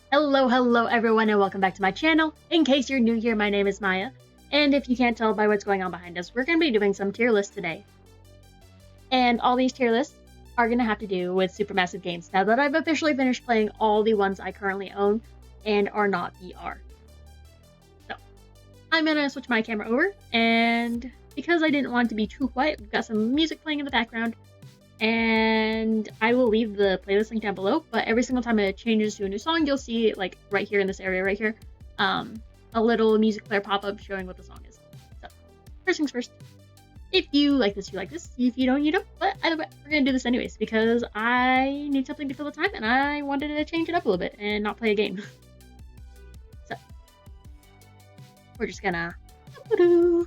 Hello everyone, and welcome back to my channel. In case you're new here, my name is Maya, and if you can't tell by what's going on behind us, we're going to be doing some tier lists today. And all these tier lists are going to have to do with Supermassive games, now that I've officially finished playing all the ones I currently own and are not VR. So, I'm going to switch my camera over, and because I didn't want it to be too quiet, we've got some music playing in the background. And I will leave the playlist link down below, but every single time it changes to a new song, you'll see, like, right here in this area right here, a little music player pop-up showing what the song is. So, first things first. If you like this, you like this. If you don't, you don't. But either way, we're gonna do this anyways, because I need something to fill the time, and I wanted to change it up a little bit and not play a game. So, we're just gonna... We're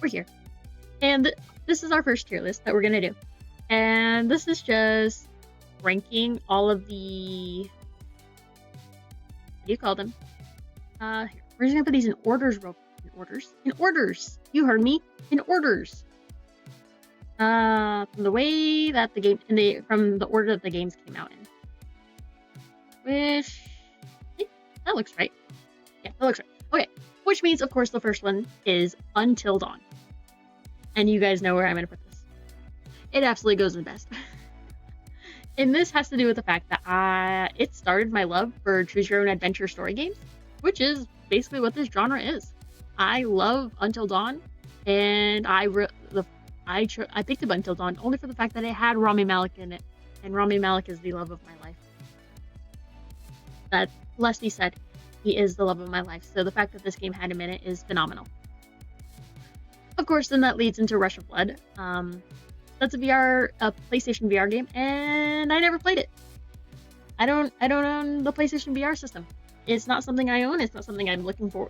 here. And this is our first tier list that we're gonna do. And this is just ranking all of the, what do you call them? Here. We're just gonna put these in orders, in orders. You heard me, in orders. From the way that the game, from the order that the games came out in. Which, that looks right. Yeah, that looks right. Okay, which means, of course, the first one is Until Dawn. And you guys know where I'm gonna put this. It absolutely goes in the best. And this has to do with the fact that it started my love for choose your own adventure story games, which is basically what this genre is. I love Until Dawn, and I picked up Until Dawn only for the fact that it had Rami Malek in it, and Rami Malek is the love of my life. That Leslie said, he is the love of my life, so the fact that this game had him in it is phenomenal. Of course, then that leads into Rush of Blood. That's a PlayStation VR game, and I never played it. I don't own the PlayStation VR system. It's not something I own. It's not something I'm looking to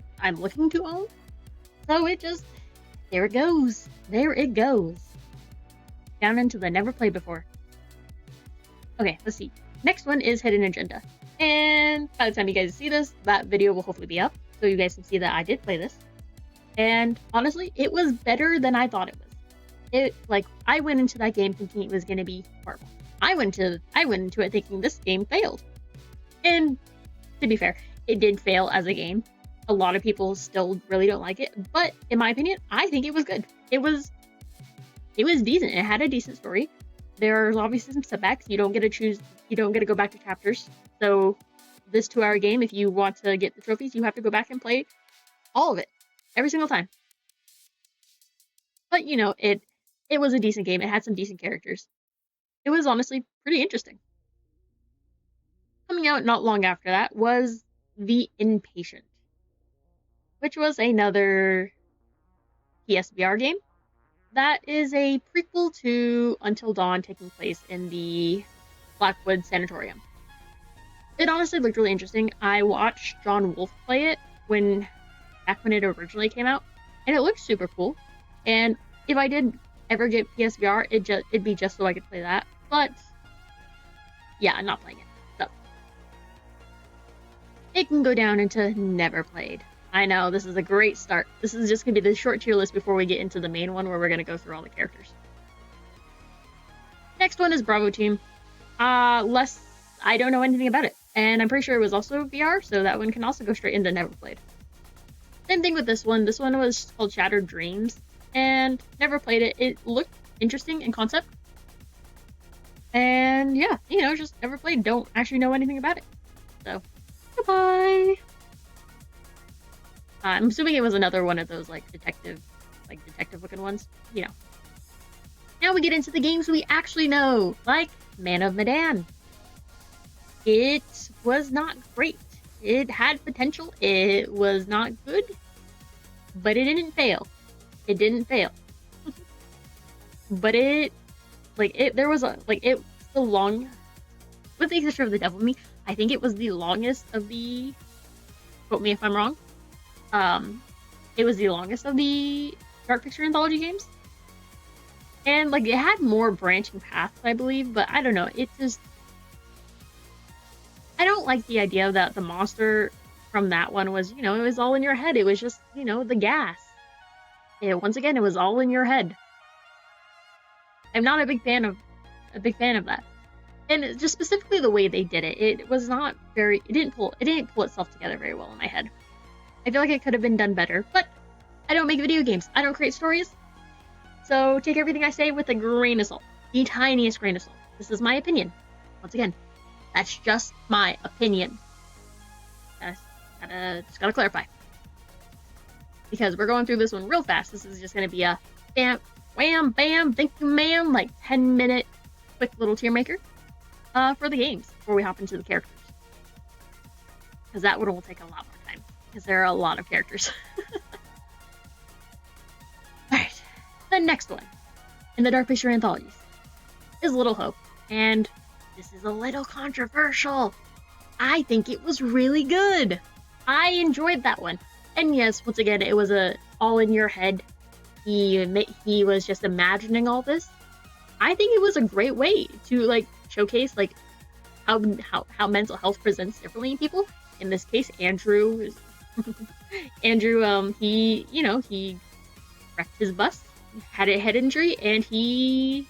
own. So there it goes. There it goes. Down into the never played before. Okay, let's see. Next one is Hidden Agenda. And by the time you guys see this, that video will hopefully be up, so you guys can see that I did play this. And honestly, it was better than I thought it was. I went into that game thinking it was going to be horrible. I went into it thinking this game failed. And to be fair, it did fail as a game. A lot of people still really don't like it, but in my opinion, I think it was good. It was decent. It had a decent story. There's obviously some setbacks. You don't get to go back to chapters. So this 2-hour game, if you want to get the trophies, you have to go back and play all of it every single time. But you know, it was a decent game. It had some decent characters. It was honestly pretty interesting. Coming out not long after that was The Inpatient, which was another PSVR game. That is a prequel to Until Dawn, taking place in the Blackwood Sanatorium. It honestly looked really interesting. I watched John Wolfe play it back when it originally came out, and it looked super cool. And if I did ever get PSVR, it'd be just so I could play that. But yeah, I'm not playing it. So it can go down into never played. I know, this is a great start. This is just gonna be the short tier list before we get into the main one, where we're gonna go through all the characters. Next one is Bravo Team. I don't know anything about it, and I'm pretty sure it was also VR, so that one can also go straight into never played. Same thing with this one. This one was called Shattered Dreams, and never played it. It looked interesting in concept. And yeah, you know, just never played. Don't actually know anything about it. So, goodbye. I'm assuming it was another one of those detective looking ones. You know. Now we get into the games we actually know, like Man of Medan. It was not great. It had potential. It was not good, but it didn't fail. It didn't fail. But there was it's the long, with the exception of The Devil in Me, I think it was the longest of the, quote me if I'm wrong, it was the longest of the Dark Picture Anthology games. And it had more branching paths, I believe, but I don't know, I don't like the idea that the monster from that one was, it was all in your head. It was just, the gas. Once again, it was all in your head. I'm not a big fan of that. And just specifically the way they did it, it was not very. It didn't pull itself together very well in my head. I feel like it could have been done better, but I don't make video games. I don't create stories. So take everything I say with a grain of salt. The tiniest grain of salt. This is my opinion. Once again, that's just my opinion. Just gotta clarify. Because we're going through this one real fast. This is just gonna be a bam, wham, bam, thank you, ma'am, like 10-minute quick little tier maker for the games before we hop into the characters. Because that one will take a lot more time. Because there are a lot of characters. Alright, the next one in the Dark Picture Anthologies is Little Hope. And this is a little controversial. I think it was really good. I enjoyed that one. And yes, once again, it was a all in your head. He was just imagining all this. I think it was a great way to like showcase like how mental health presents differently in people. In this case, Andrew he wrecked his bus, had a head injury, and he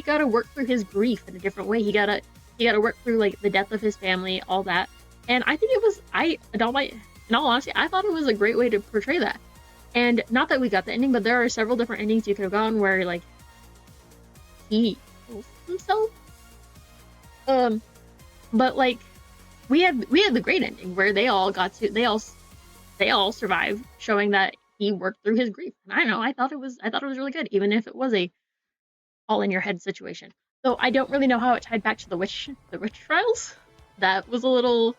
got to work through his grief in a different way. He got to work through like the death of his family, all that. And I think it was in all honesty, I thought it was a great way to portray that. And not that we got the ending, but there are several different endings you could have gone where like he kills himself. But like we had the great ending where they all survived, showing that he worked through his grief. And I don't know, I thought it was really good, even if it was a all in your head situation. So I don't really know how it tied back to the witch trials. That was a little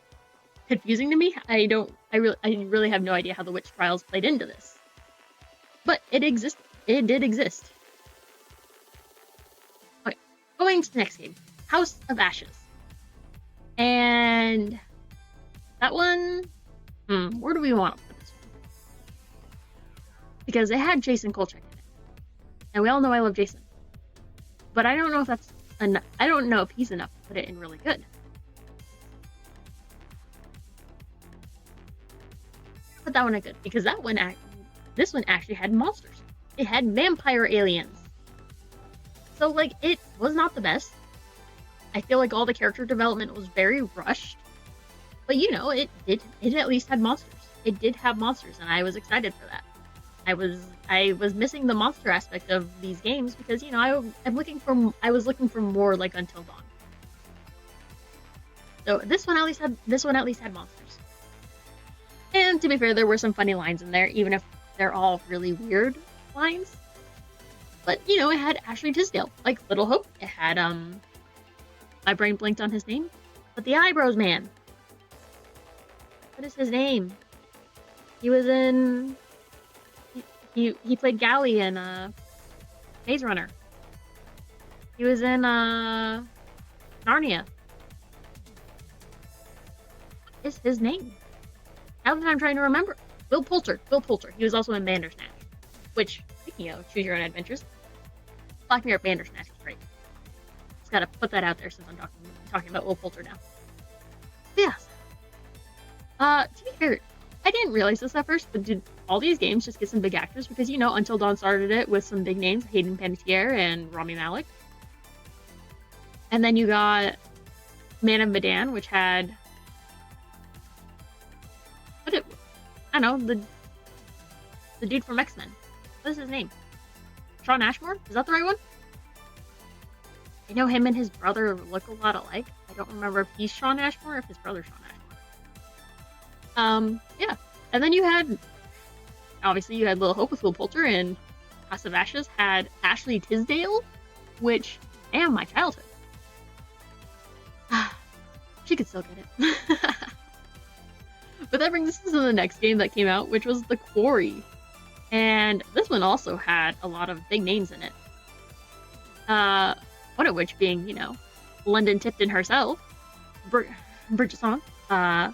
confusing to me. I really have no idea how the witch trials played into this. But it did exist. Okay, going to the next game, House of Ashes. And that one, where do we want to put this one? Because it had Jason Kolchak in it. And we all know I love Jason. But I don't know if that's enough. I don't know if he's enough to put it in really good. Put that one in good, because this one actually had monsters. It had vampire aliens. So like it was not the best. I feel like all the character development was very rushed. But it at least had monsters. It did have monsters, and I was excited for that. I was missing the monster aspect of these games because I was looking for more like Until Dawn. So this one at least had monsters. And to be fair, there were some funny lines in there, even if they're all really weird lines. But it had Ashley Tisdale, like Little Hope. It had my brain blinked on his name, but the Eyebrows Man. What is his name? He was in. He played Gally in Maze Runner. He was in Narnia. What is his name? Now that I'm trying to remember. Will Poulter. He was also in Bandersnatch. Which, speaking of Choose Your Own Adventures, Black Mirror Bandersnatch is great. Just gotta put that out there since I'm talking about Will Poulter now. But yes. To be fair, I didn't realize this at first, but did all these games just get some big actors? Because, Until Dawn started it with some big names, Hayden Panettiere and Rami Malek. And then you got Man of Medan, which had... I don't know, the dude from X-Men. What is his name? Shawn Ashmore? Is that the right one? I know him and his brother look a lot alike. I don't remember if he's Shawn Ashmore or if his brother's Shawn Ashmore. Yeah. And then you had Little Hope with Will Poulter, and House of Ashes had Ashley Tisdale, which, damn, my childhood. She could still get it. But that brings us to the next game that came out, which was The Quarry. And this one also had a lot of big names in it. One of which being, London Tipton herself, Bridget Song. I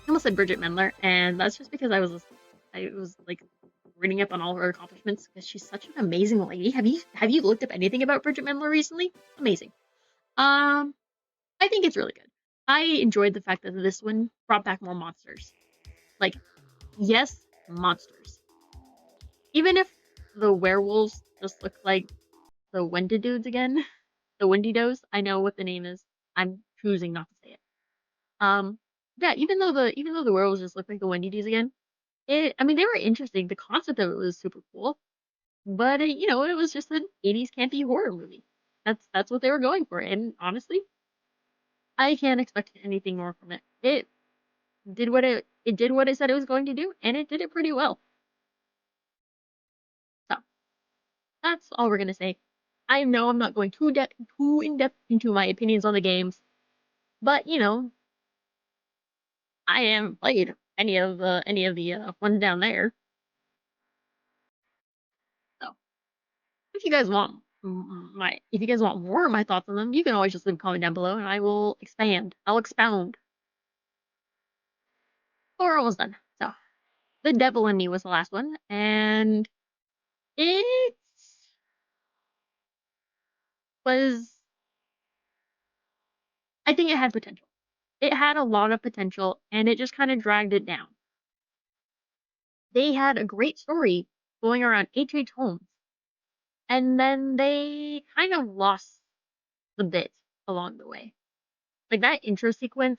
almost said Bridget Mendler, and that's just because I was like reading up on all her accomplishments because she's such an amazing lady. Have you looked up anything about Bridget Mendler recently? Amazing. I think it's really good. I enjoyed the fact that this one brought back more monsters. Like, yes, monsters. Even if the werewolves just look like the Wendigoons again, the Wendidos. I know what the name is. I'm choosing not to say it. Yeah, even though the werewolves just look like the Wendidos again, I mean, they were interesting. The concept of it was super cool, but it was just an 80s campy horror movie. That's what they were going for, and honestly, I can't expect anything more from it. It did what it said it was going to do, and it did it pretty well. So that's all we're gonna say. I know I'm not going too in depth into my opinions on the games, but I haven't played any of the ones down there. So if you guys want more of my thoughts on them, you can always just leave a comment down below, and I will expand. I'll expound. But we're almost done. So the Devil in Me was the last one, and it was. I think it had potential. It had a lot of potential, and it just kind of dragged it down. They had a great story going around H.H. Holmes, and then they kind of lost the bit along the way. Like that intro sequence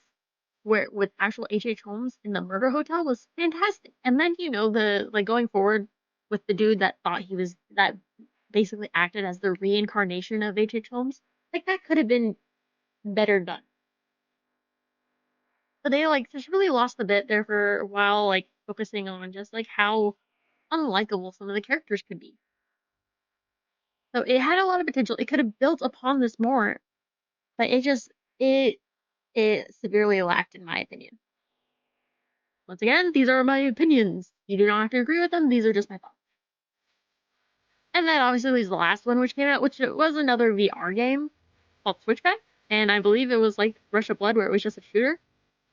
where with actual H.H. Holmes in the murder hotel was fantastic. And then, the like going forward with the dude that thought he was that basically acted as the reincarnation of H.H. Holmes. Like that could have been better done. But they like just really lost the bit there for a while, like focusing on just like how unlikable some of the characters could be. So it had a lot of potential. It could have built upon this more, but it it severely lacked in my opinion. Once again, these are my opinions. You do not have to agree with them. These are just my thoughts. And then obviously was the last one which came out, which was another VR game called Switchback. And I believe it was like Rush of Blood where it was just a shooter.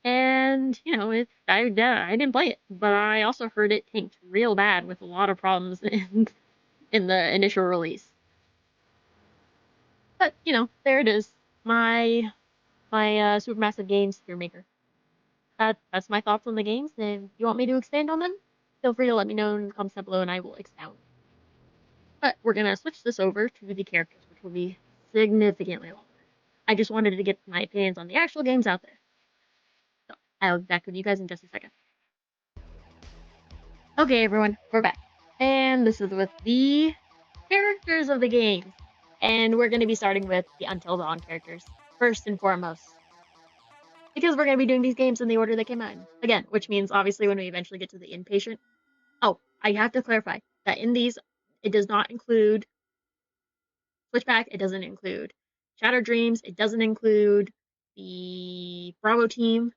And, I didn't play it, but I also heard it tanked real bad with a lot of problems in the initial release. But, there it is. My Supermassive Games Fear Maker. That's my thoughts on the games. If you want me to expand on them, feel free to let me know in the comments down below and I will expound. But we're gonna switch this over to the characters, which will be significantly longer. I just wanted to get my opinions on the actual games out there. So I'll be back with you guys in just a second. Okay, everyone, we're back. And this is with the characters of the game. And we're going to be starting with the Until Dawn characters, first and foremost. Because we're going to be doing these games in the order they came out in. Again, which means obviously when we eventually get to the Inpatient. Oh, I have to clarify that in these, it does not include Switchback, it doesn't include Shattered Dreams, it doesn't include the Bravo team.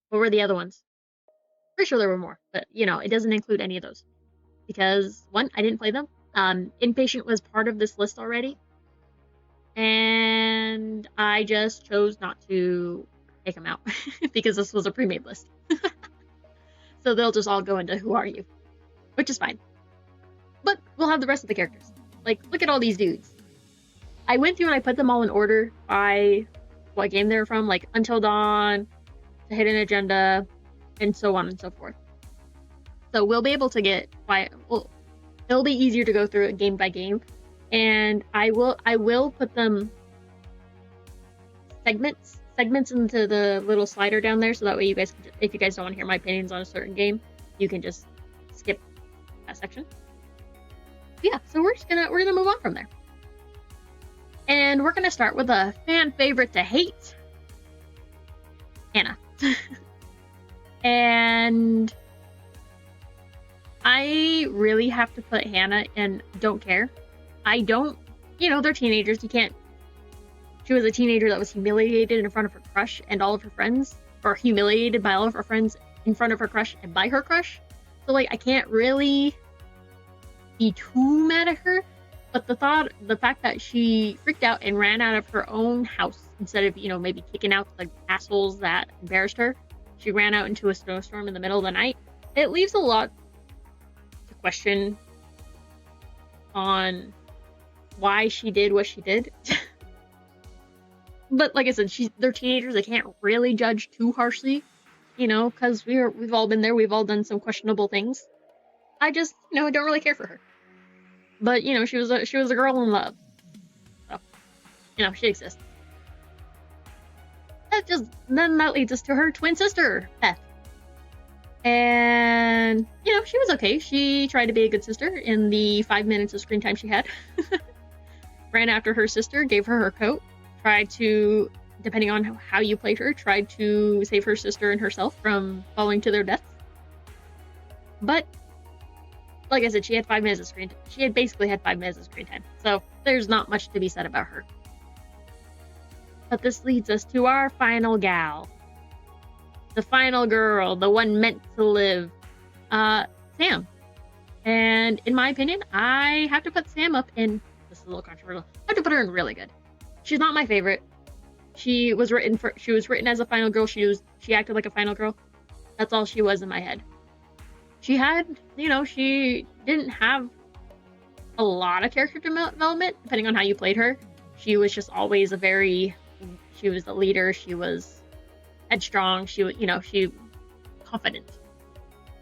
What were the other ones? Pretty sure there were more, but it doesn't include any of those. Because one, I didn't play them. Inpatient was part of this list already. And I just chose not to take them out because this was a pre-made list. So they'll just all go into Who Are You? Which is fine. But we'll have the rest of the characters. Like, look at all these dudes. I went through and I put them all in order by what game they're from, like Until Dawn, The Hidden Agenda, and so on and so forth. So we'll be able to get it'll be easier to go through it game by game, and I will put them segments into the little slider down there, so that way if you guys don't want to hear my opinions on a certain game, you can just skip that section. Yeah, so we're gonna move on from there, and we're gonna start with a fan favorite to hate, Hannah. And I really have to put Hannah in Don't Care. I don't, they're teenagers. She was a teenager that was humiliated in front of her crush and all of her friends, or humiliated by all of her friends in front of her crush and by her crush. So, I can't really be too mad at her, but the fact that she freaked out and ran out of her own house instead of, maybe kicking out the assholes that embarrassed her, she ran out into a snowstorm in the middle of the night. It leaves a lot to question on why she did what she did. But like I said, they're teenagers. They can't really judge too harshly, because we've all been there. We've all done some questionable things. I just, don't really care for her. But she was a girl in love. So she exists. Then that leads us to her twin sister, Beth. And, she was okay. She tried to be a good sister in the 5 minutes of screen time she had. Ran after her sister, gave her coat, tried to, depending on how you played her, tried to save her sister and herself from falling to their deaths. But, like I said, she had 5 minutes of screen time. She had basically had 5 minutes of screen time. So, there's not much to be said about her. But this leads us to our final gal. The final girl, the one meant to live, Sam. And in my opinion, I have to put Sam up in, this is a little controversial, I have to put her in really good. She's not my favorite. She was written as a final girl. She acted like a final girl. That's all she was in my head. She had, she didn't have a lot of character development, depending on how you played her. She was just always she was a leader, she was headstrong, she confident.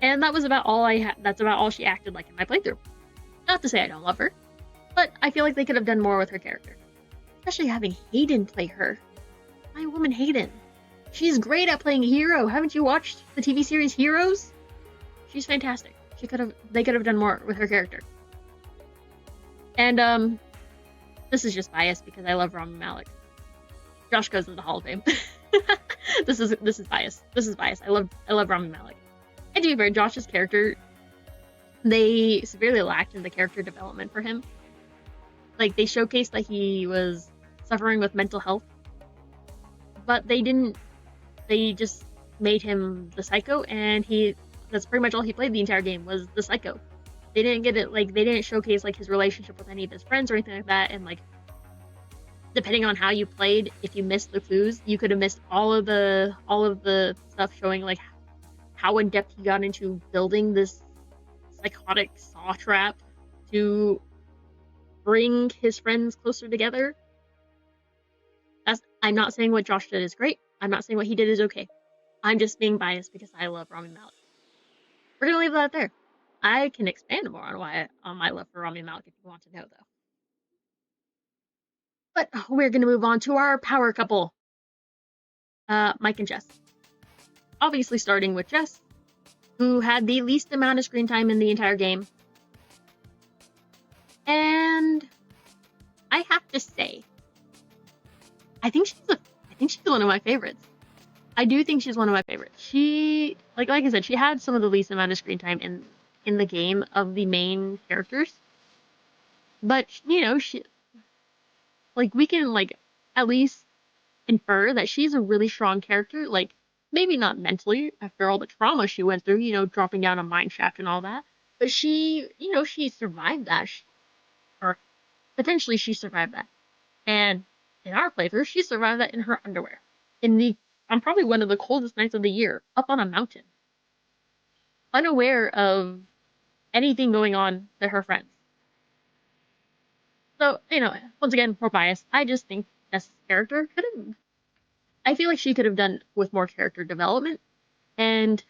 And that was about all that's about all she acted like in my playthrough. Not to say I don't love her, but I feel like they could have done more with her character. Especially having Hayden play her. My woman Hayden. She's great at playing a hero. Haven't you watched the TV series Heroes? She's fantastic. They could have done more with her character. And this is just biased because I love Rami Malek. Josh goes into the Hall of Fame. This is bias. This is bias. I love Rami Malek. And to be fair, Josh's character, they severely lacked in the character development for him. Like, they showcased that he was suffering with mental health, but they didn't. They just made him the psycho, and that's pretty much all he played the entire game was the psycho. They didn't get it, like, they didn't showcase, like, his relationship with any of his friends or anything like that, and, like, depending on how you played, if you missed the clues, you could have missed all of the stuff showing, like, how in depth he got into building this psychotic saw trap to bring his friends closer together. I'm not saying what Josh did is great. I'm not saying what he did is okay. I'm just being biased because I love Rami Malek. We're gonna leave that there. I can expand more on my love for Rami Malek if you want to know, though. But we're gonna move on to our power couple, Mike and Jess. Obviously, starting with Jess, who had the least amount of screen time in the entire game. And I have to say, I think she's one of my favorites. I do think she's one of my favorites. She, like I said, she had some of the least amount of screen time in the game of the main characters. But, she, like, we can, like, at least infer that she's a really strong character. Like, maybe not mentally after all the trauma she went through, dropping down a mine shaft and all that. But she survived that. Or potentially she survived that. And in our playthrough, she survived that in her underwear. On probably one of the coldest nights of the year, up on a mountain. Unaware of anything going on to her friends. So, once again, more biased. I just think this character I feel like she could have done with more character development. And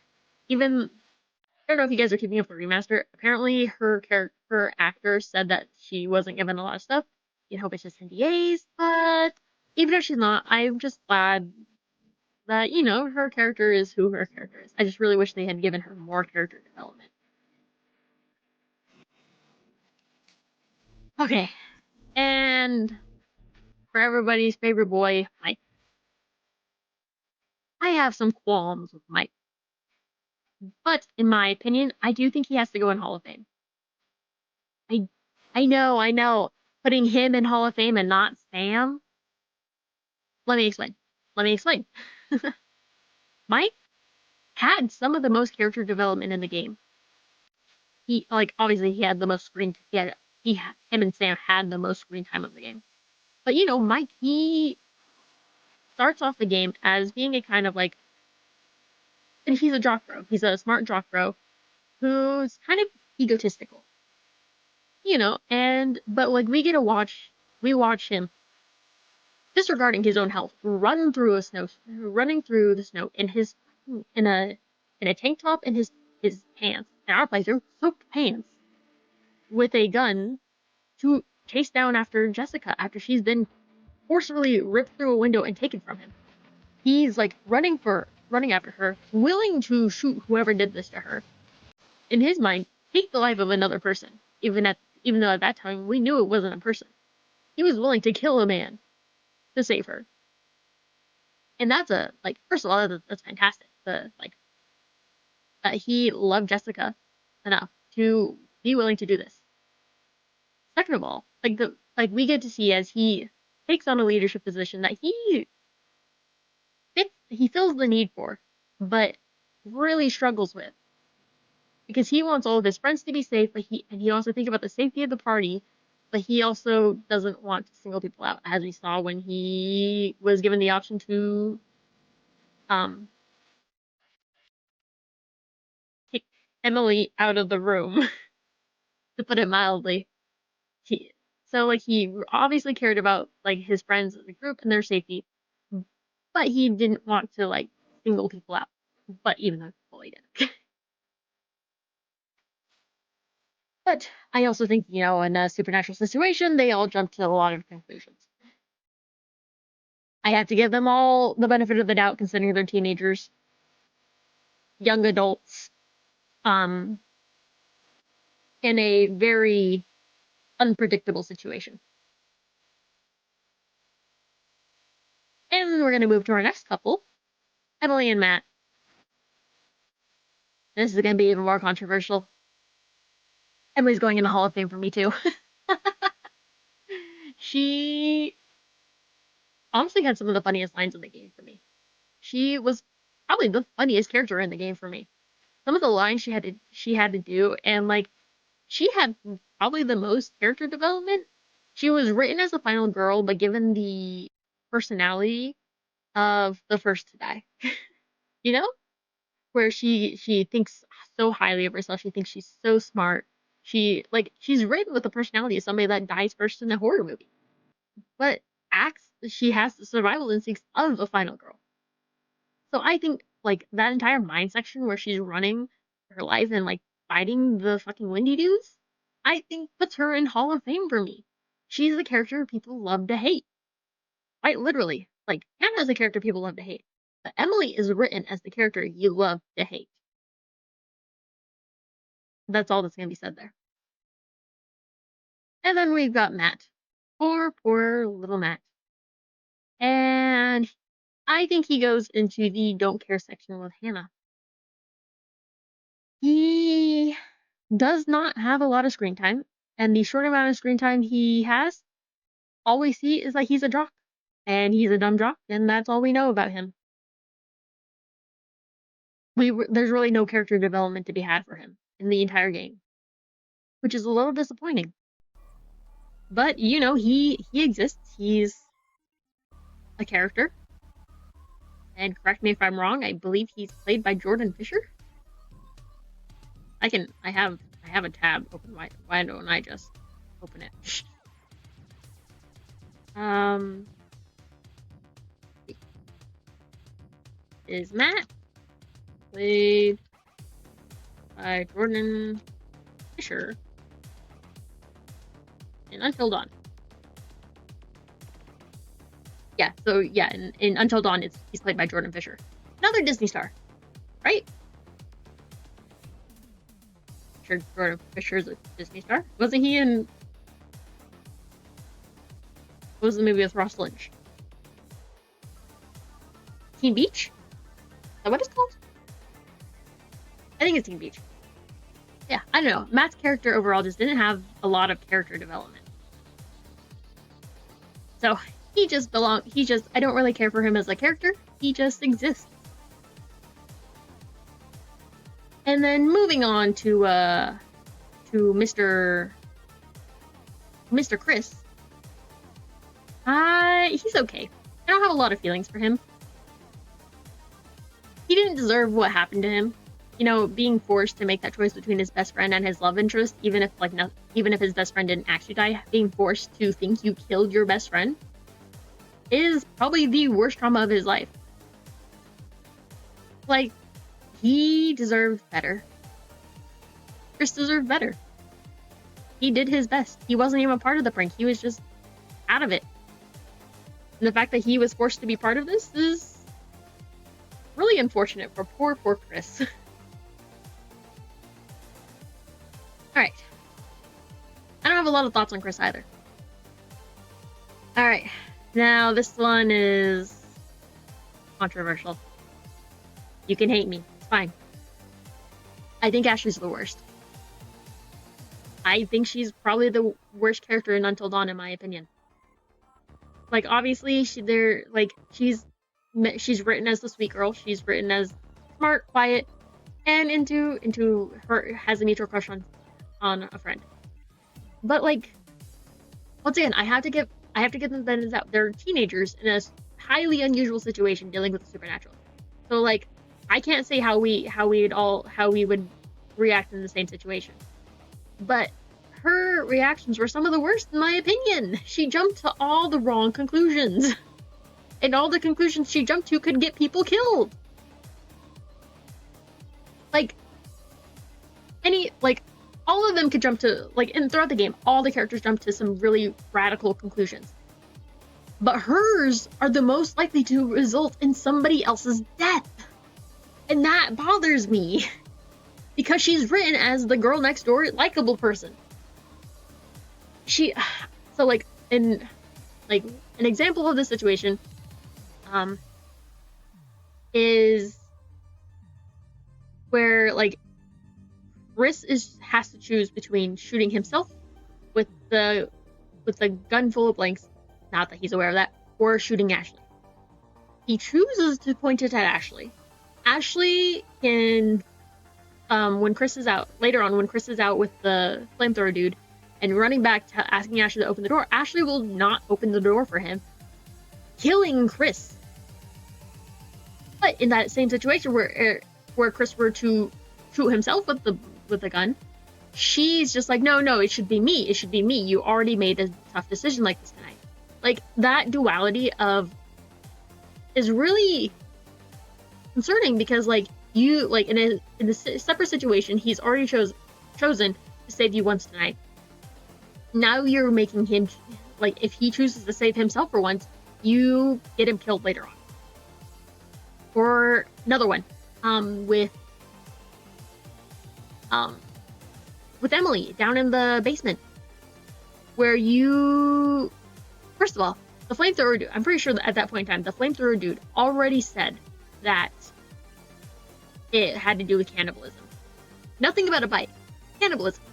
even, I don't know if you guys are keeping up with Remaster, apparently her actor said that she wasn't given a lot of stuff. You hope it's just NDAs, but even if she's not, I'm just glad that, her character is who her character is. I just really wish they had given her more character development. Okay, and for everybody's favorite boy, Mike. I have some qualms with Mike. But, in my opinion, I do think he has to go in Hall of Fame. I know. Putting him in Hall of Fame and not Sam? Let me explain. Mike had some of the most character development in the game. He, like, obviously he had the most screen, him and Sam had the most screen time of the game. But, Mike, he starts off the game as being a kind of, like, and he's a jock bro. He's a smart jock bro who's kind of egotistical. But, like, we watch him disregarding his own health, running through the snow in a tank top and his pants, in our playthrough, soaked pants, with a gun to chase down after Jessica after she's been forcefully ripped through a window and taken from him. He's like running after her, willing to shoot whoever did this to her. In his mind, take the life of another person, even though at that time we knew it wasn't a person. He was willing to kill a man to save her. And that's first of all, that's fantastic. He loved Jessica enough to be willing to do this. Second of all, we get to see as he takes on a leadership position that he feels the need for, but really struggles with. Because he wants all of his friends to be safe, but he also thinks about the safety of the party, but he also doesn't want to single people out, as we saw when he was given the option to kick Emily out of the room, to put it mildly. He he obviously cared about his friends as a group and their safety, but he didn't want to single people out. But even though he did. But I also think, in a supernatural situation, they all jump to a lot of conclusions. I have to give them all the benefit of the doubt, considering they're teenagers, young adults, in a very unpredictable situation. And we're going to move to our next couple, Emily and Matt. This is going to be even more controversial. Emily's going in the Hall of Fame for me, too. She honestly had some of the funniest lines in the game for me. She was probably the funniest character in the game for me. Some of the lines she had to do, and she had probably the most character development. She was written as the final girl, but given the personality of the first to die. You know? Where she thinks so highly of herself, she thinks she's so smart. She's written with the personality of somebody that dies first in a horror movie. But she has the survival instincts of a final girl. So I think that entire mind section where she's running her life and fighting the fucking Windy dudes, I think puts her in Hall of Fame for me. She's a character people love to hate. Quite literally. Hannah's a character people love to hate. But Emily is written as the character you love to hate. That's all that's gonna be said there. And then we've got Matt. Poor little Matt. And I think he goes into the don't care section with Hannah. He does not have a lot of screen time, and the short amount of screen time he has, all we see is that he's a jock, and he's a dumb jock, and that's all we know about him. There's really no character development to be had for him in the entire game, which is a little disappointing. But he exists. He's a character, and correct me if I'm wrong. I believe he's played by Jordan Fisher. I have a tab open. Why don't I just open it? Is Matt played by Jordan Fisher in Until Dawn? Yeah, so yeah, in Until Dawn, he's played by Jordan Fisher, another Disney star, right? Sure, Jordan Fisher's a Disney star. Wasn't he in? What was the movie with Ross Lynch? Teen Beach? Is that what it's called? I think it's Teen Beach. Yeah, I don't know. Matt's character overall just didn't have a lot of character development. So I don't really care for him as a character. He just exists. And then moving on to Mr. Chris. He's okay. I don't have a lot of feelings for him. He didn't deserve what happened to him. Being forced to make that choice between his best friend and his love interest, even if his best friend didn't actually die, being forced to think you killed your best friend is probably the worst trauma of his life. He deserved better. Chris deserved better. He did his best. He wasn't even part of the prank. He was just out of it. And the fact that he was forced to be part of this is really unfortunate for poor Chris. Alright. I don't have a lot of thoughts on Chris either. Alright. Now, this one is controversial. You can hate me. It's fine. I think Ashley's the worst. I think she's probably the worst character in Until Dawn, in my opinion. Like, obviously, she's written as the sweet girl. She's written as smart, quiet, and into her has a mutual crush on a friend. But like, once again, I have to give them the benefit of the doubt. They're teenagers in a highly unusual situation dealing with the supernatural. So like, I can't say how we would react in the same situation. But her reactions were some of the worst, in my opinion. She jumped to all the wrong conclusions. And all the conclusions she jumped to could get people killed. All of them could jump to, and throughout the game, all the characters jump to some really radical conclusions. But hers are the most likely to result in somebody else's death. And that bothers me. Because she's written as the girl next door, likable person. An example of this situation, is where, Chris has to choose between shooting himself with the gun full of blanks, not that he's aware of that, or shooting Ashley. He chooses to point it at Ashley. Ashley can, when Chris is out with the flamethrower dude and running back to asking Ashley to open the door, Ashley will not open the door for him, killing Chris. But in that same situation where Chris were to shoot himself with the gun, she's just like, no, it should be me. It should be me. You already made a tough decision like this tonight. That duality is really concerning because in a separate situation, he's already chosen to save you once tonight. Now you're making him, if he chooses to save himself for once, you get him killed later on. Or another one, with Emily down in the basement, where first of all, the flamethrower dude, I'm pretty sure that at that point in time, the flamethrower dude already said that it had to do with cannibalism. Nothing about a bite. Cannibalism.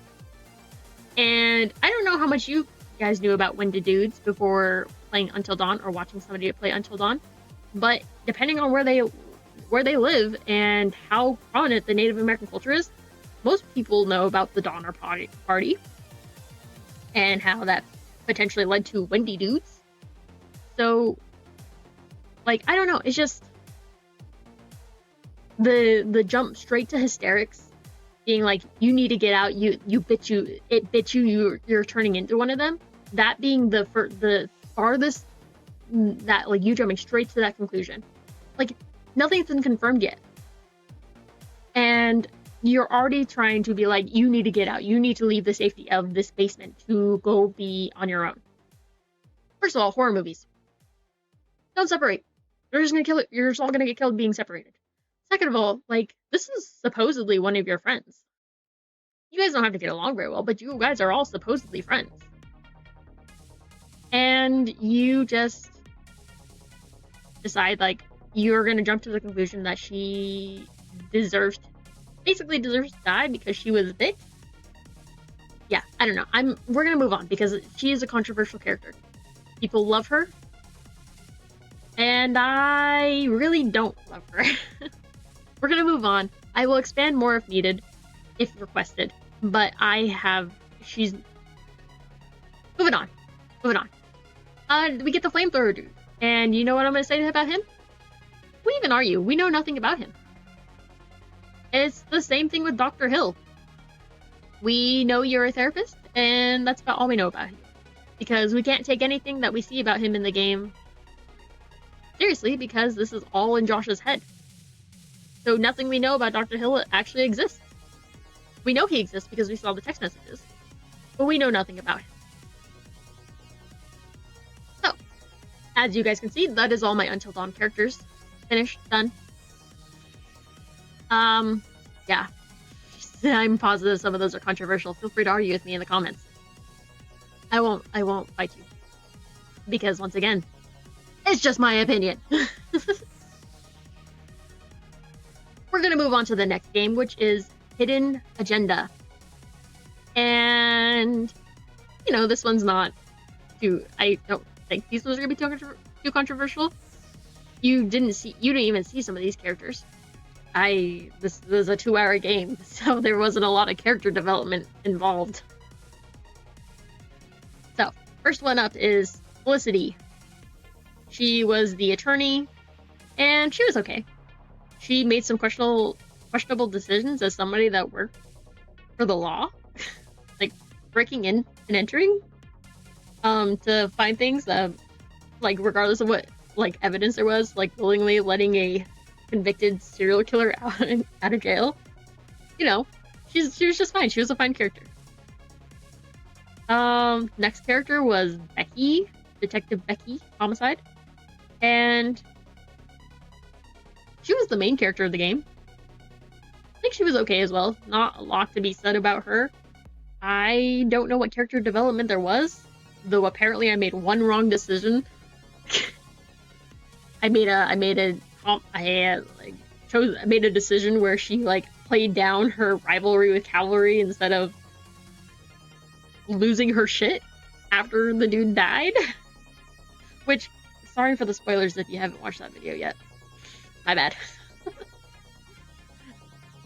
And I don't know how much you guys knew about Wendy Dudes before playing Until Dawn or watching somebody play Until Dawn, but depending on where they live and how prominent the Native American culture is, most people know about the Donner Party and how that potentially led to Wendy Dudes. So, I don't know. It's just the jump straight to hysterics, being like, you need to get out. It bit you. You're turning into one of them. That being the farthest that you jumping straight to that conclusion. Nothing's been confirmed yet, and you're already trying to be like, you need to get out. You need to leave the safety of this basement to go be on your own. First of all, horror movies don't separate. You're just gonna kill it. You're just all gonna get killed being separated. Second of all, this is supposedly one of your friends. You guys don't have to get along very well, but you guys are all supposedly friends. And you just decide, you're gonna jump to the conclusion that she deserves to die because she was a bitch. Yeah, I don't know. We're gonna move on because she is a controversial character. People love her, and I really don't love her. We're gonna move on. I will expand more if needed, if requested. But she's moving on. We get the flamethrower dude, and you know what I'm gonna say about him? Who even are you? We know nothing about him. It's the same thing with Dr. Hill. We know you're a therapist, and that's about all we know about him. Because we can't take anything that we see about him in the game seriously, because this is all in Josh's head. So nothing we know about Dr. Hill actually exists. We know he exists because we saw the text messages, but we know nothing about him. So, as you guys can see, that is all my Until Dawn characters. Finished, done. Yeah. I'm positive some of those are controversial. Feel free to argue with me in the comments. I won't fight you. Because once again, it's just my opinion. We're gonna move on to the next game, which is Hidden Agenda. And, you know, this one's not too, I don't think these ones are gonna be too controversial. You didn't even see some of these characters. This was a 2-hour game, so there wasn't a lot of character development involved. So, first one up is Felicity. She was the attorney, and she was okay. She made some questionable decisions as somebody that worked for the law, like breaking in and entering, to find things that, like, regardless of what like evidence there was, like willingly letting a convicted serial killer out of jail. You know, she was just fine. She was a fine character. Next character was Becky, Detective Becky, Homicide, and she was the main character of the game. I think she was okay as well. Not a lot to be said about her. I don't know what character development there was, though apparently I made one wrong decision. I made a decision where she like played down her rivalry with Cavalry instead of losing her shit after the dude died. Which, sorry for the spoilers if you haven't watched that video yet. My bad.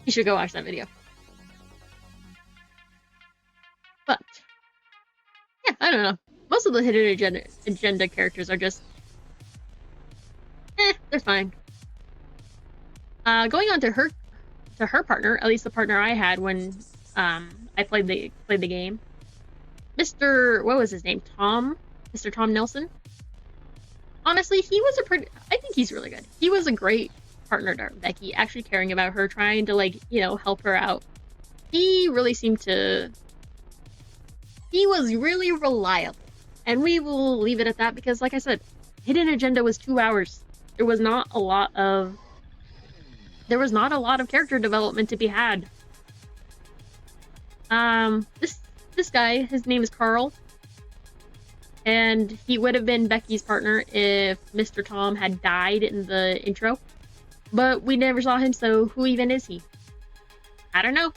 You should go watch that video. But yeah, I don't know. Most of the Hidden Agenda characters are just they're fine. Going on to her partner, at least the partner I had when I played the game. What was his name? Mr. Tom Nelson. Honestly, I think he's really good. He was a great partner to Becky, actually caring about her, trying to, like, you know, help her out. He really he was really reliable. And we will leave it at that because, like I said, Hidden Agenda was 2 hours. There was not a lot of character development to be had. This guy, his name is Carl, and he would have been Becky's partner if Mr. Tom had died in the intro, but we never saw him, so who even is he? I don't know.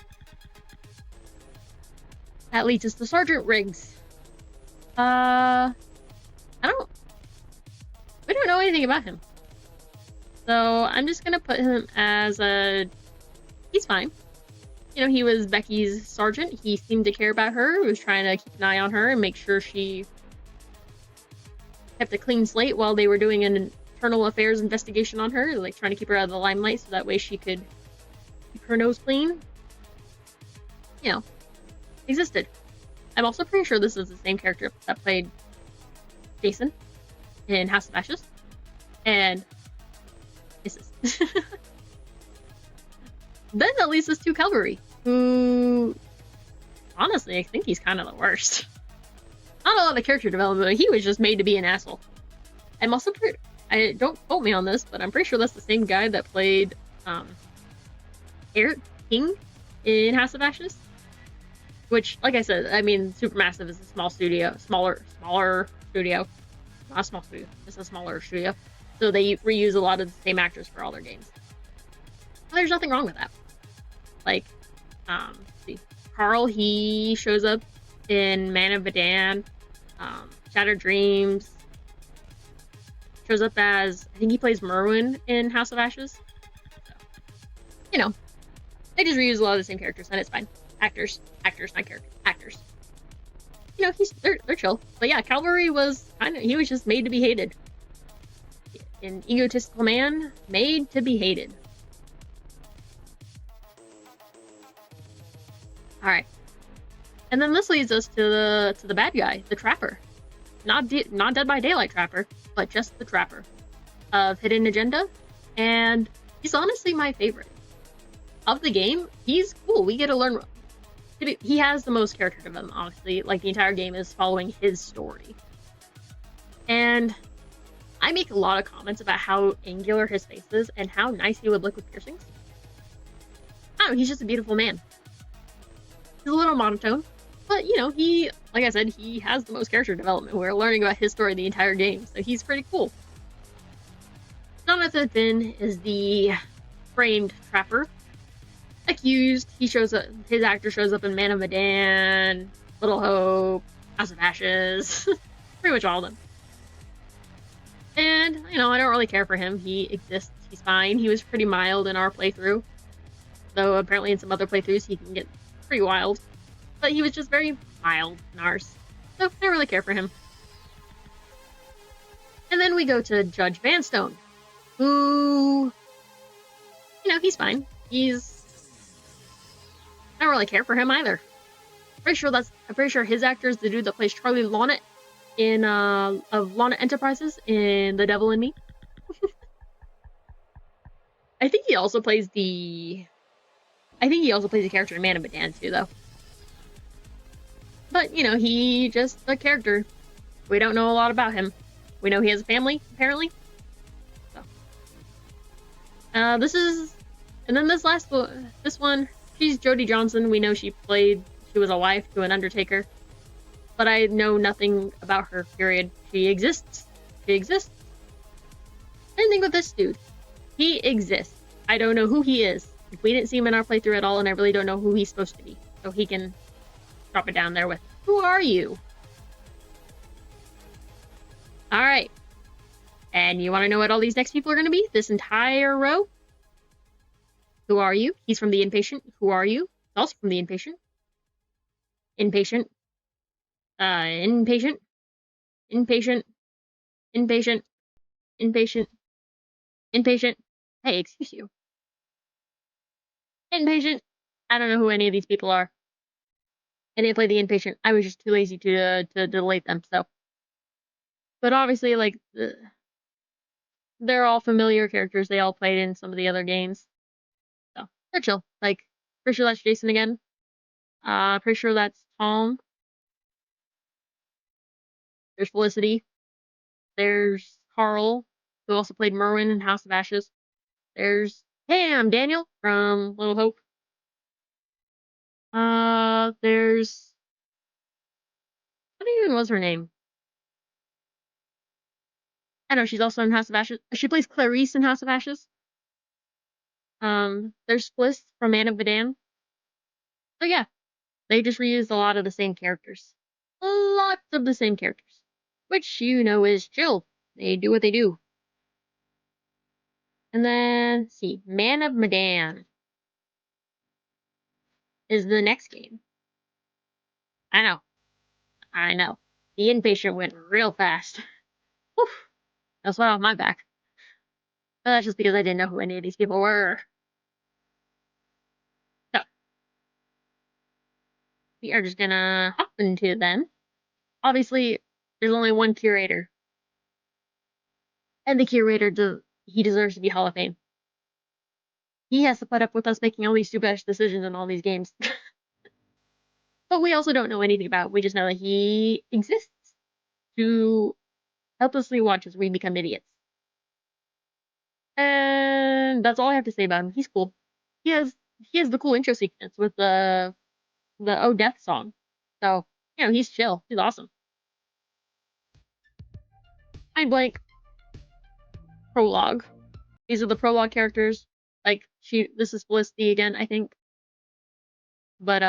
That leads us to Sergeant Riggs. We don't know anything about him. So I'm just gonna put him as he's fine. You know, he was Becky's sergeant. He seemed to care about her. He was trying to keep an eye on her and make sure she kept a clean slate while they were doing an internal affairs investigation on her, like trying to keep her out of the limelight so that way she could keep her nose clean. You know, existed. I'm also pretty sure this is the same character that played Jason in House of Ashes. And then that leaves us to Cavalry, who, honestly, I think he's kind of the worst. Not a lot of character development, but he was just made to be an asshole. I'm also I don't quote me on this, but I'm pretty sure that's the same guy that played Eric King in House of Ashes. Which, like I said, I mean, Supermassive is a smaller studio. Not a small studio, it's a smaller studio. So they reuse a lot of the same actors for all their games. Well, there's nothing wrong with that. Like, see, Carl, he shows up in Man of Medan, Shattered Dreams. Shows up as, I think he plays Merwin in House of Ashes. So, you know, they just reuse a lot of the same characters, and it's fine. Actors, not characters. Actors. You know, they're chill. But yeah, Cavalry was he was just made to be hated. An egotistical man made to be hated. Alright. And then this leads us to the bad guy, the Trapper. Not Dead by Daylight Trapper, but just the Trapper of Hidden Agenda. And he's honestly my favorite. Of the game, he's cool. We get to learn. He has the most character development, honestly. Like, the entire game is following his story. And I make a lot of comments about how angular his face is and how nice he would look with piercings. I don't know, he's just a beautiful man. He's a little monotone, but you know, like I said, he has the most character development. We're learning about his story the entire game, so he's pretty cool. Jonathan Finn is the framed trapper. Accused, he shows up, his actor shows up in Man of Medan, Little Hope, House of Ashes, pretty much all of them. And, you know, I don't really care for him. He exists, he's fine. He was pretty mild in our playthrough, though apparently in some other playthroughs he can get pretty wild. But he was just very mild in ours, so I don't really care for him. And then we go to Judge Vanstone, who, you know, he's fine. I don't really care for him either. I'm pretty sure his actor is the dude that plays Charlie Lonnet in of Lonnet Enterprises in The Devil in Me. I think he also plays the character in Man of Medan too, though. But you know, he just a character. We don't know a lot about him. We know he has a family, apparently. So, this one, she's Jodie Johnson. We know she was a wife to an Undertaker. But I know nothing about her, period. She exists. Same thing with this dude. He exists. I don't know who he is. We didn't see him in our playthrough at all, and I really don't know who he's supposed to be. So he can drop it down there with, who are you? Alright. And you want to know what all these next people are going to be? This entire row? Who are you? He's from The Inpatient. Who are you? Also from The Inpatient. Inpatient. Inpatient. Inpatient. Inpatient. Inpatient. Inpatient. Hey, excuse you. Inpatient. I don't know who any of these people are. I didn't play The Inpatient. I was just too lazy to delete them, so. But obviously, like, they're all familiar characters. They all played in some of the other games. So, they're chill. Like, pretty sure that's Jason again. Pretty sure that's Tom. There's Felicity. There's Carl, who also played Merwin in House of Ashes. There's I'm Daniel from Little Hope. There's what even was her name? I know she's also in House of Ashes. She plays Clarice in House of Ashes. There's Bliss from Man of Medan. So yeah, they just reused a lot of the same characters. Lots of the same characters. Which, you know, is chill. They do what they do. And then, let's see, Man of Medan is the next game. I know. The Inpatient went real fast. Whew. That's why off my back. But that's just because I didn't know who any of these people were. So, we are just gonna hop into them. Obviously, there's only one curator. And the curator, he deserves to be Hall of Fame. He has to put up with us making all these stupid decisions in all these games. But we also don't know anything about it. We just know that he exists to helplessly watch as we become idiots. And that's all I have to say about him. He's cool. He has the cool intro sequence with the Oh Death song. So, you know, he's chill. He's awesome. Point blank. Prologue. These are the prologue characters. Like this is Felicity again, I think. But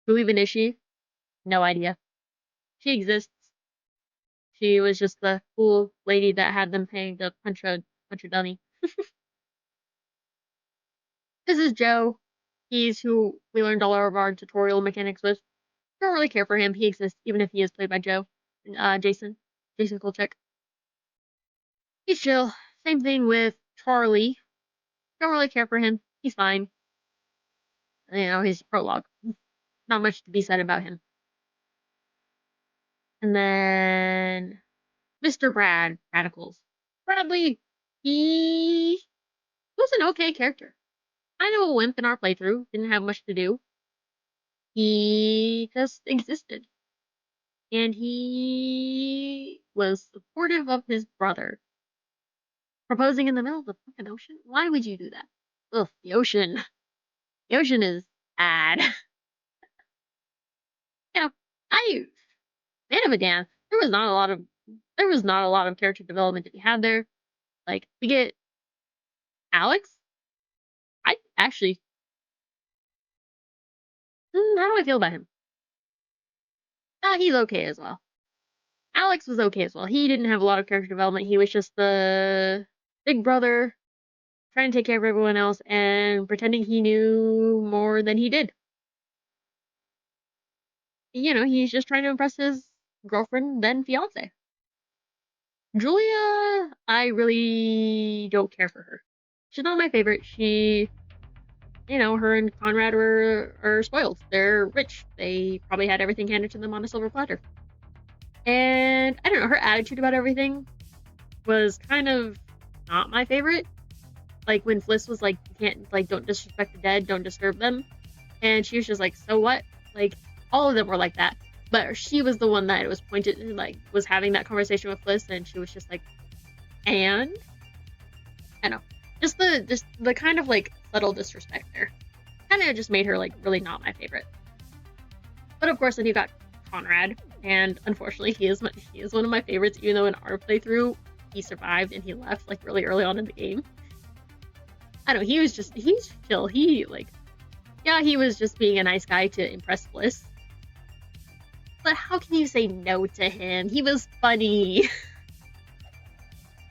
who even is she? No idea. She exists. She was just the cool lady that had them paying to punch a dummy. This is Joe. He's who we learned all of our tutorial mechanics with. Don't really care for him. He exists, even if he is played by Joe. Jason Kolchak. He's chill. Same thing with Charlie. Don't really care for him. He's fine. You know, his prologue. Not much to be said about him. And then Mr. Radicals. Bradley, he was an okay character. Kind of a wimp in our playthrough. Didn't have much to do. He just existed. And he was supportive of his brother. Proposing in the middle of the fucking ocean? Why would you do that? Ugh, the ocean. The ocean is bad. Yeah, I fan of Medan. There was not a lot of character development to be had there. Like, we get Alex. I actually how do I feel about him? He's okay as well. Alex was okay as well. He didn't have a lot of character development. He was just the big brother trying to take care of everyone else and pretending he knew more than he did. You know, he's just trying to impress his girlfriend, then fiance. Julia, I really don't care for her. She's not my favorite. Her and Conrad are spoiled. They're rich. They probably had everything handed to them on a silver platter. And I don't know, her attitude about everything was kind of not my favorite. Like when Fliss was like, you can't, like, don't disrespect the dead, don't disturb them. And she was just like, so what? Like, all of them were like that. But she was the one that was pointed, like, was having that conversation with Fliss, and she was just like, and? I don't know. Just the kind of, like, subtle disrespect there. Kind of just made her, like, really not my favorite. But of course, then you got Conrad, and unfortunately, he is one of my favorites, even though in our playthrough, he survived and he left, like, really early on in the game. I don't know, he's chill. He was just being a nice guy to impress Fliss. But how can you say no to him? He was funny.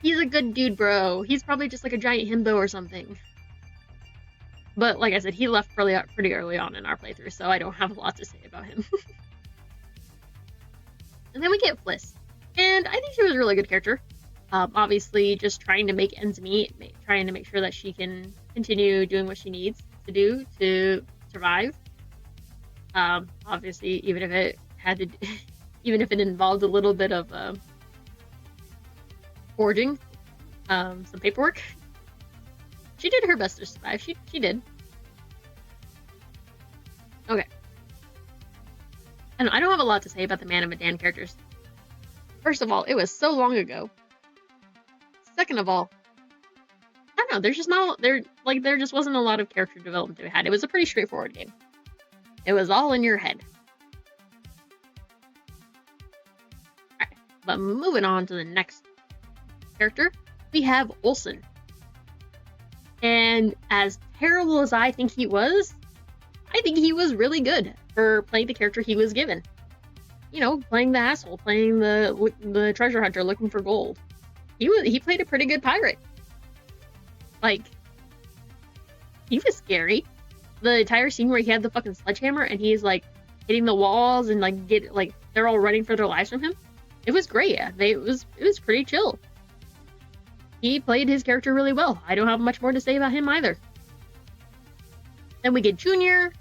He's a good dude, bro. He's probably just like a giant himbo or something. But like I said, he left pretty early on in our playthrough, so I don't have a lot to say about him. And then we get Fliss. And I think she was a really good character. Obviously, just trying to make ends meet, trying to make sure that she can continue doing what she needs to do to survive. Obviously, even if it involved a little bit of forging, some paperwork, she did her best to survive. She did. Okay. I don't have a lot to say about the Man of Medan characters. First of all, it was so long ago. Second of all, I don't know, there just wasn't a lot of character development to be had. It was a pretty straightforward game. It was all in your head. Alright, but moving on to the next character, we have Olsen. And as terrible as I think he was really good for playing the character he was given. You know, playing the asshole, playing the treasure hunter looking for gold. He played a pretty good pirate. Like, he was scary. The entire scene where he had the fucking sledgehammer and he's like hitting the walls and they're all running for their lives from him. It was great. Yeah. It was pretty chill. He played his character really well. I don't have much more to say about him either. Then we get Junior,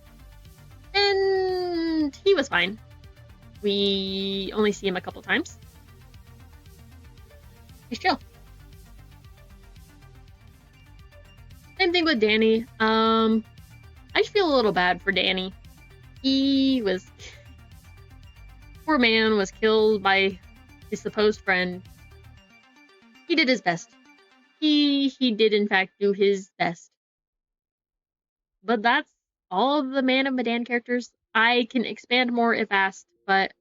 and he was fine. We only see him a couple times. He's chill. Same thing with Danny. I just feel a little bad for Danny. Poor man was killed by his supposed friend. He did his best. He did in fact do his best. But that's all of the Man of Medan characters. I can expand more if asked, but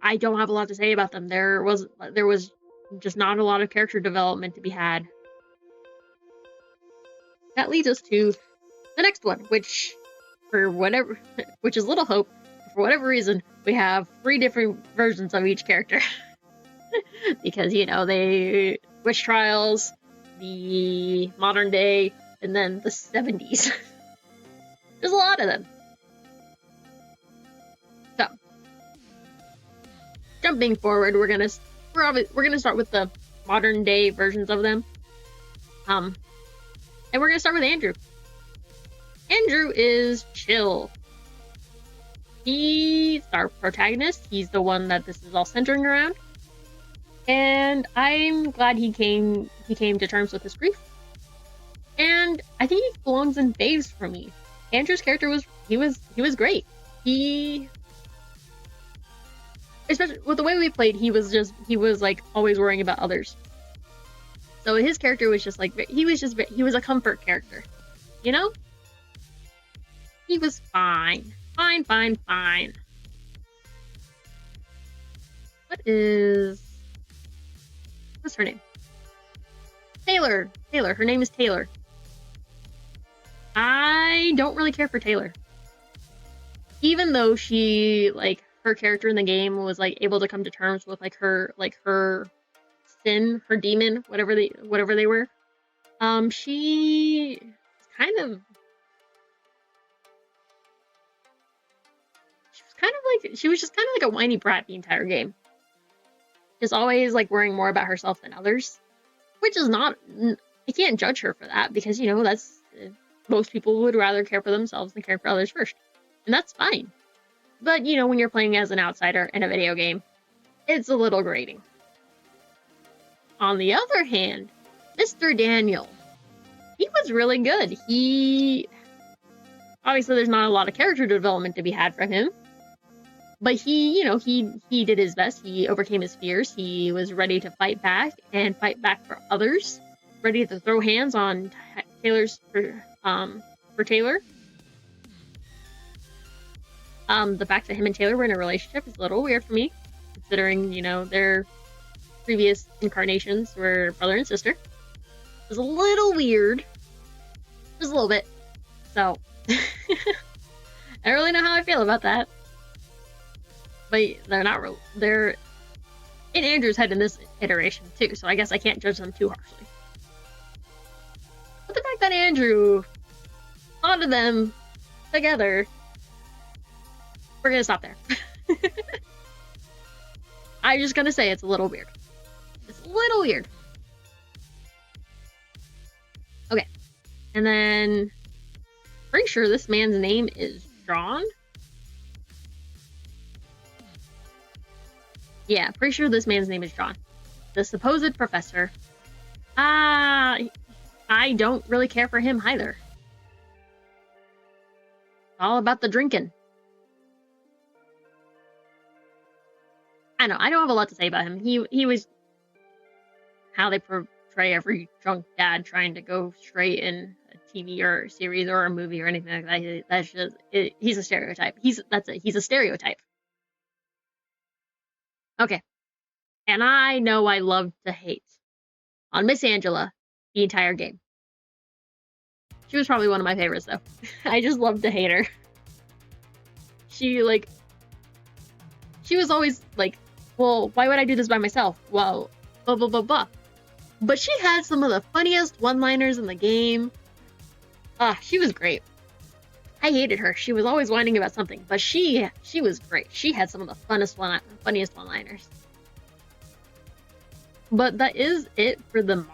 I don't have a lot to say about them. There was just not a lot of character development to be had. That leads us to the next one, which is Little Hope. For whatever reason, we have 3 different versions of each character. Because, they Witch Trials, the modern day, and then the 70s. There's a lot of them. So, jumping forward, we're gonna start with the modern day versions of them. And we're gonna start with Andrew. Andrew is chill. He's our protagonist. He's the one that this is all centering around. And I'm glad he came to terms with his grief. And I think he belongs in faves for me. Andrew's character was great. He especially with the way we played, he was like always worrying about others. So his character was just like, he was a comfort character, you know? He was fine. Fine, fine, fine. What's her name? Taylor. Taylor. Her name is Taylor. I don't really care for Taylor. Even though she, like, her character in the game was, like, able to come to terms with, like, her sin, her demon, whatever they were. She was just kind of like a whiny brat the entire game. Just always, like, worrying more about herself than others. Which is not, I can't judge her for that, because, you know, that's, most people would rather care for themselves than care for others first. And that's fine. But, you know, when you're playing as an outsider in a video game, it's a little grating. On the other hand, Mr. Daniel, he was really good. Obviously there's not a lot of character development to be had from him. But he did his best. He overcame his fears. He was ready to fight back and fight back for others. Ready to throw hands on for Taylor. The fact that him and Taylor were in a relationship is a little weird for me, considering, you know, their previous incarnations were brother and sister. It was a little weird. Just a little bit. So, I don't really know how I feel about that. But they're in Andrew's head in this iteration too, so I guess I can't judge them too harshly. But the fact that Andrew thought of them together, we're gonna stop there. I'm just gonna say it's a little weird. It's a little weird. Okay. And then, pretty sure this man's name is John. Yeah, pretty sure this man's name is John. The supposed professor. I don't really care for him either. It's all about the drinking. I don't have a lot to say about him. He was how they portray every drunk dad trying to go straight in a TV or a series or a movie or anything like that. That's just he's a stereotype. He's a stereotype. Okay. And I know I love to hate on Miss Angela the entire game. She was probably one of my favorites, though. I just loved to hate her. She was always like, well, why would I do this by myself? Well, blah, blah, blah, blah. But she had some of the funniest one-liners in the game. She was great. I hated her. She was always whining about something, but she was great. She had some of the funniest one-liners. But that is it for the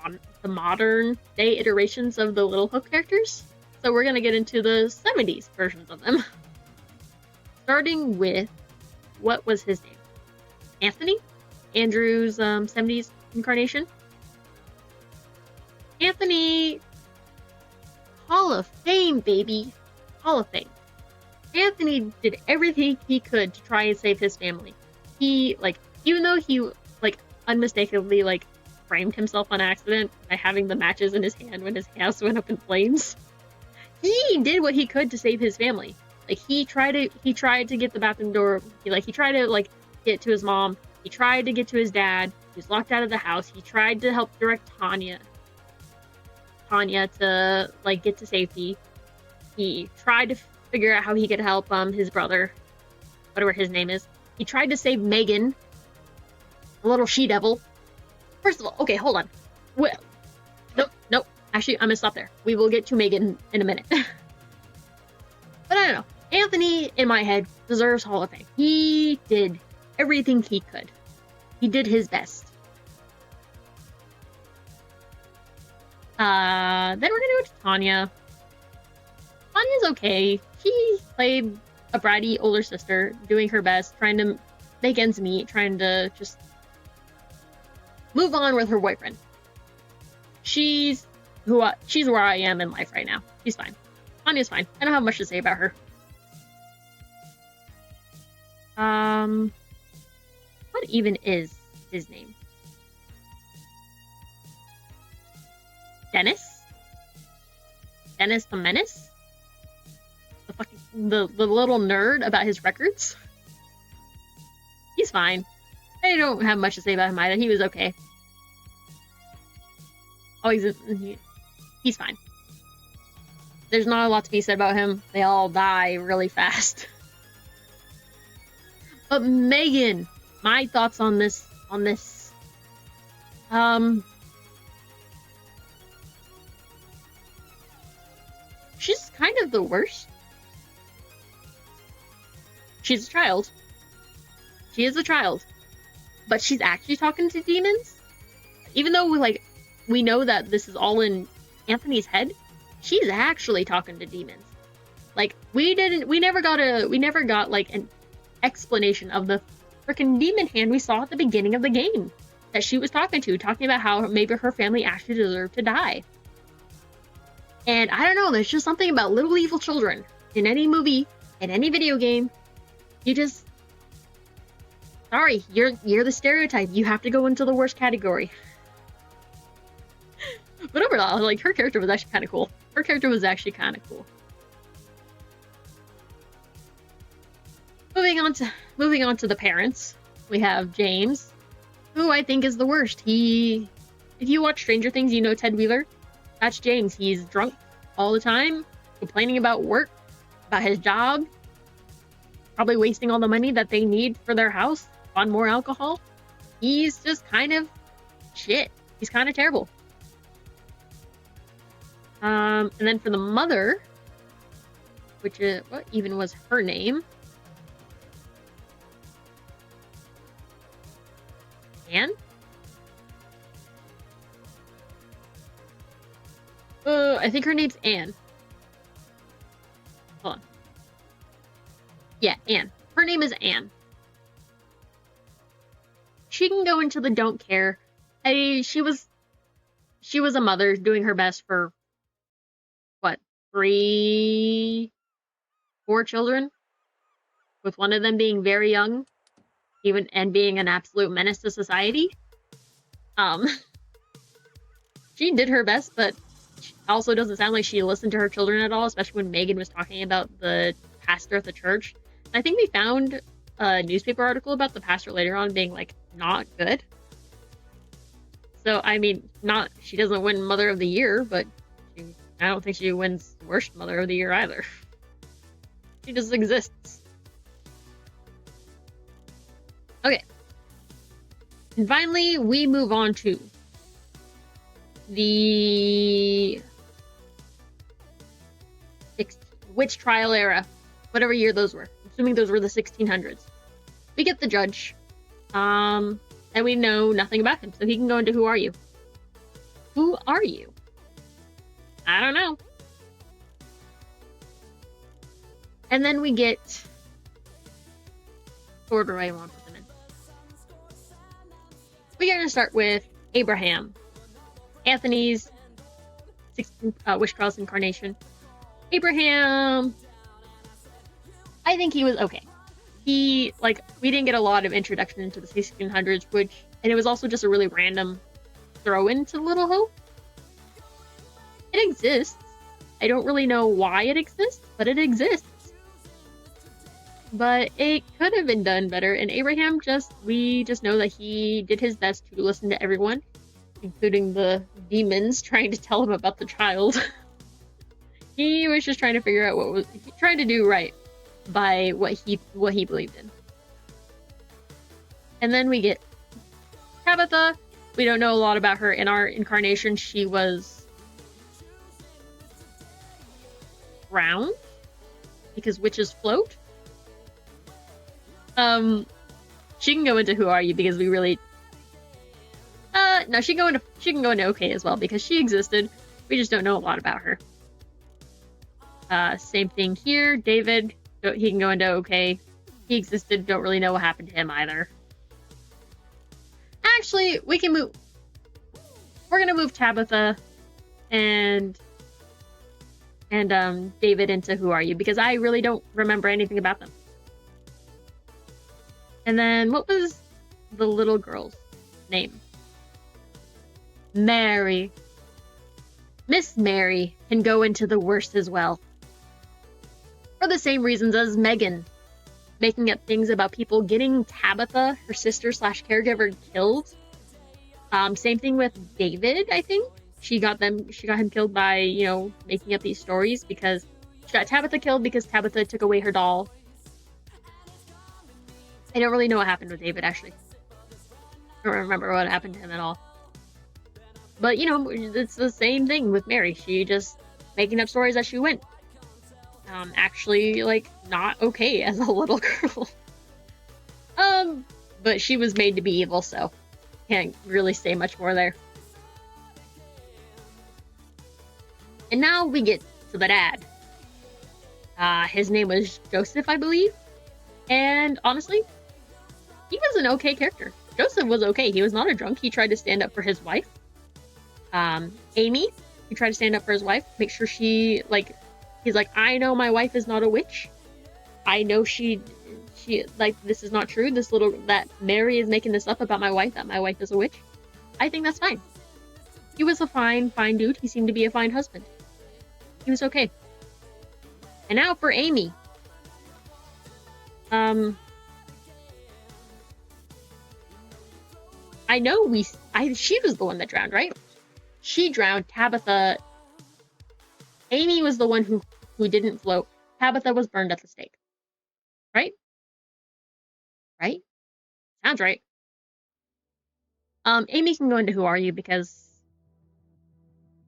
modern day iterations of the Little Hook characters. So we're gonna get into the 70s versions of them. Starting with, what was his name? Anthony? Andrew's 70s incarnation. Anthony, Hall of Fame, baby. Hall of Fame. Anthony did everything he could to try and save his family. He, even though he, unmistakably, framed himself on accident by having the matches in his hand when his house went up in flames, he did what he could to save his family. He tried to get the bathroom door, he tried to, get to his mom, he tried to get to his dad, he was locked out of the house, he tried to help direct Tanya to, get to safety. He tried to figure out how he could help his brother, whatever his name is. He tried to save Megan, a little she-devil. First of all, okay, hold on. Well, nope. Actually, I'm gonna stop there. We will get to Megan in a minute. But I don't know. Anthony, in my head, deserves Hall of Fame. He did everything he could. He did his best. Then we're gonna go to Tanya. Tanya's okay. She played a bratty older sister, doing her best, trying to make ends meet, trying to just move on with her boyfriend. She's where I am in life right now. She's fine. Tanya's fine. I don't have much to say about her. What even is his name? Dennis? Dennis the Menace? The little nerd about his records? He's fine. I don't have much to say about him either. He was okay. Oh, he's fine. There's not a lot to be said about him. They all die really fast. But Megan, my thoughts on this. She's kind of the worst. She's a child. She is a child. But she's actually talking to demons? Even though we know that this is all in Anthony's head, she's actually talking to demons. Like, we never got like an explanation of the freaking demon hand we saw at the beginning of the game that she was talking about how maybe her family actually deserved to die. And I don't know, there's just something about little evil children in any movie, in any video game. Sorry, you're the stereotype. You have to go into the worst category. But overall, like, her character was actually kind of cool. Moving on to the parents, we have James, who I think is the worst. If you watch Stranger Things, you know Ted Wheeler. That's James. He's drunk all the time, complaining about work, about his job, probably wasting all the money that they need for their house on more alcohol. He's just kind of shit. He's kind of terrible. And then for the mother, which is, what even was her name? Anne? I think her name's Anne. Hold on. Yeah, Anne. Her name is Anne. She can go into the don't care. She was a mother doing her best for, what, 4 children? With one of them being very young, and being an absolute menace to society. She did her best, but also doesn't sound like she listened to her children at all, especially when Megan was talking about the pastor at the church. I think we found a newspaper article about the pastor later on being, like, not good. So, I mean, she doesn't win Mother of the Year, but I don't think she wins Worst Mother of the Year either. She just exists. Okay. And finally, we move on to the witch trial era, whatever year those were. Assuming those were the 1600s. We get the judge, and we know nothing about him, so he can go into Who Are You? Who are you? I don't know. And then we get... What order do I want to put them in? We're going to start with Abraham. Anthony's Witch Trials incarnation. Abraham... I think he was okay. We didn't get a lot of introduction into the 1600s, and it was also just a really random throw into Little Hope. It exists. I don't really know why it exists, but it exists. But it could have been done better, and Abraham we just know that he did his best to listen to everyone, including the demons trying to tell him about the child. He was just trying to figure out trying to do right by what he believed in. And then we get Tabitha. We don't know a lot about her. In our incarnation, she was round because witches float. She can go into Who Are You because we really no, she can go into Okay as well because she existed. We just don't know a lot about her. Same thing here. David, he can go into Okay. He existed. Don't really know what happened to him either. Actually, we can move. We're gonna move Tabitha and David into Who Are You because I really don't remember anything about them. And then what was the little girl's name? Mary. Miss Mary can go into the worst as well. For the same reasons as Megan. Making up things about people getting Tabitha, her sister/caregiver, killed. Same thing with David, I think. She got him killed by, making up these stories because she got Tabitha killed because Tabitha took away her doll. I don't really know what happened with David, actually. I don't remember what happened to him at all. But, it's the same thing with Mary. She just making up stories as she went. Actually, not okay as a little girl. But she was made to be evil, so can't really say much more there. And now we get to the dad. His name was Joseph, I believe. And honestly, he was an okay character. Joseph was okay. He was not a drunk. He tried to stand up for his wife. Amy, he tried to stand up for his wife. Make sure he's like, I know my wife is not a witch. I know she this is not true. That Mary is making this up about my wife, that my wife is a witch. I think that's fine. He was a fine dude. He seemed to be a fine husband. He was okay. And now for Amy. I know she was the one that drowned, right? She drowned. Tabitha. Amy was the one who didn't float. Tabitha was burned at the stake. Right? Right? Sounds right. Amy can go into Who Are You because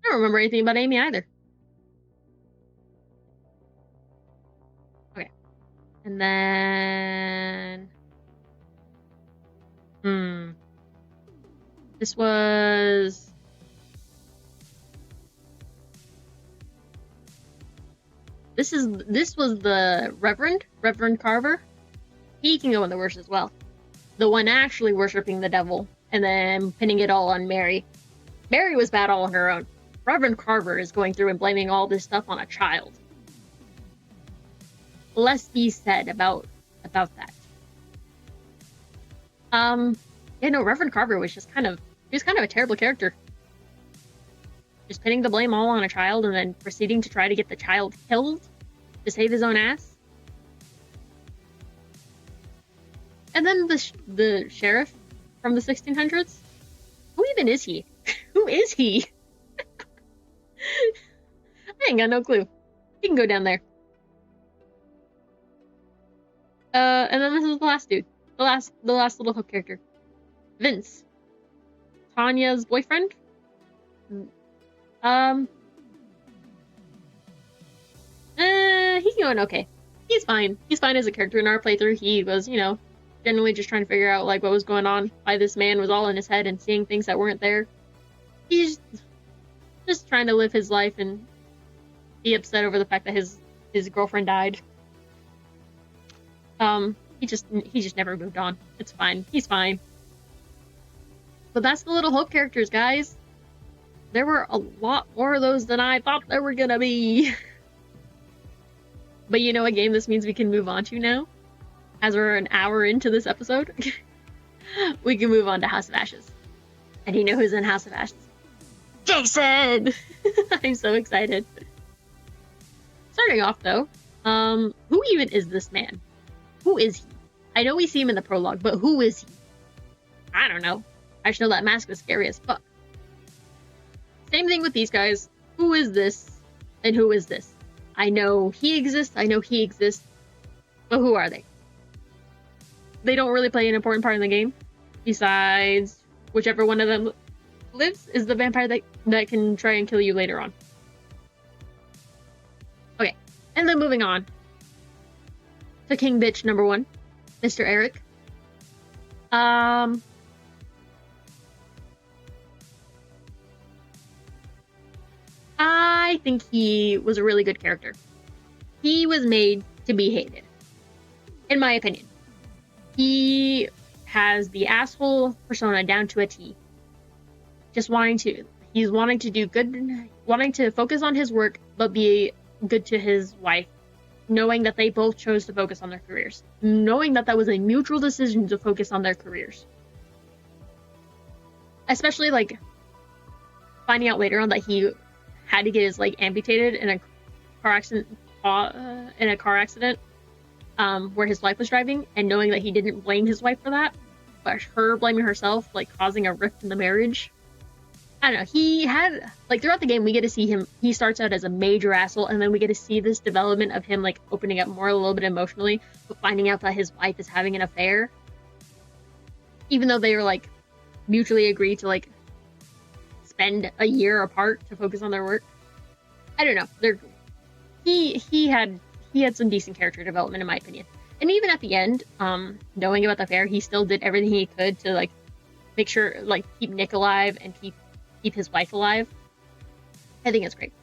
I don't remember anything about Amy either. Okay. And then this was This was the Reverend Carver. He can go in the worst as well. The one actually worshipping the devil and then pinning it all on Mary. Mary was bad all on her own. Reverend Carver is going through and blaming all this stuff on a child. Less be said about that. Reverend Carver was just kind of a terrible character. Just pinning the blame all on a child and then proceeding to try to get the child killed to save his own ass. And then the sheriff from the 1600s? Who even is he? Who is he? I ain't got no clue. You can go down there. And then this is the last dude. The last little hook character. Vince. Tanya's boyfriend? He's going okay. He's fine. He's fine as a character in our playthrough. He was, generally just trying to figure out, what was going on. Why this man was all in his head and seeing things that weren't there. He's just trying to live his life and be upset over the fact that his girlfriend died. He just never moved on. It's fine. He's fine. But that's the Little Hope characters, guys. There were a lot more of those than I thought there were gonna be. But you know what game this means we can move on to now? As we're an hour into this episode, we can move on to House of Ashes. And you know who's in House of Ashes? Jason! I'm so excited. Starting off though, who even is this man? Who is he? I know we see him in the prologue, but who is he? I don't know. I just know that mask was scary as fuck. Same thing with these guys. Who is this? And who is this? I know he exists, but who are they? They don't really play an important part in the game. Besides, whichever one of them lives is the vampire that can try and kill you later on. Okay, and then moving on to King Bitch number 1, Mr. Eric. I think he was a really good character. He was made to be hated, in my opinion. He has the asshole persona down to a T. He's wanting to do good, wanting to focus on his work, but be good to his wife, knowing that they both chose to focus on their careers, knowing that was a mutual decision to focus on their careers. especially like finding out later on that he had to get his leg amputated in a car accident, where his wife was driving, and knowing that he didn't blame his wife for that, but her blaming herself, like causing a rift in the marriage. I don't know. He had, like, throughout the game, we get to see him. He starts out as a major asshole, and then we get to see this development of him, like, opening up more a little bit emotionally, but finding out that his wife is having an affair. Even though they were, like, mutually agreed to, like, spend a year apart to focus on their work. I don't know. He had some decent character development, in my opinion. And even at the end, knowing about the affair, he still did everything he could to, like, make sure, like, keep Nick alive and keep his wife alive. I think it's great.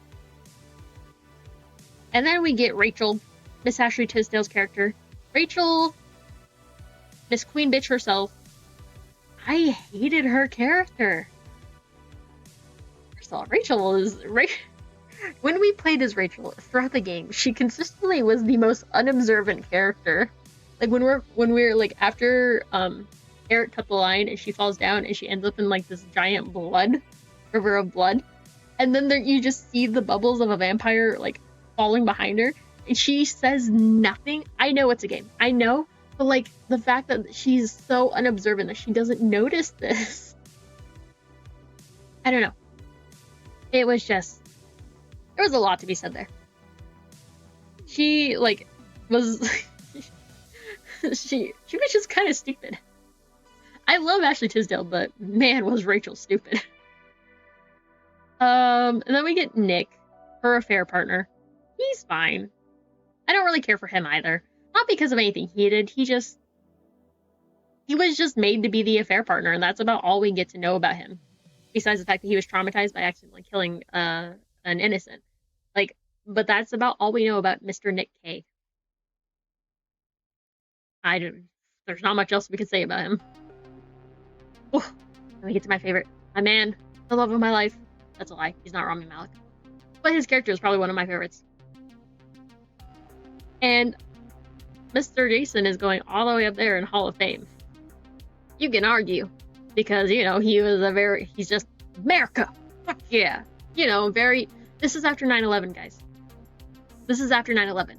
And then we get Rachel, Miss Ashley Tisdale's character. Rachel, Miss Queen Bitch herself. I hated her character. First of all, when we played as Rachel throughout the game, she consistently was the most unobservant character. Like when we're like after Eric cut the line and she falls down and she ends up in like this giant river of blood, and then you just see the bubbles of a vampire like falling behind her, and she says nothing. I know it's a game, I know, but like the fact that she's so unobservant that she doesn't notice this, I don't know. It was just, there was a lot to be said there. She like was she was just kind of stupid. I love Ashley Tisdale, but man, was Rachel stupid. And then we get Nick, her affair partner. He's fine. I don't really care for him either. Not because of anything he did. He was just made to be the affair partner, and that's about all we get to know about him. Besides the fact that he was traumatized by accidentally killing an innocent. Like, but that's about all we know about Mr. Nick K. There's not much else we could say about him. Let me get to my favorite. My man, the love of my life. That's a lie. He's not Rami Malek. But his character is probably one of my favorites. And Mr. Jason is going all the way up there in Hall of Fame. You can argue. Because, you know, he's just America. Fuck yeah. You know, this is after 9/11, guys. This is after 9/11.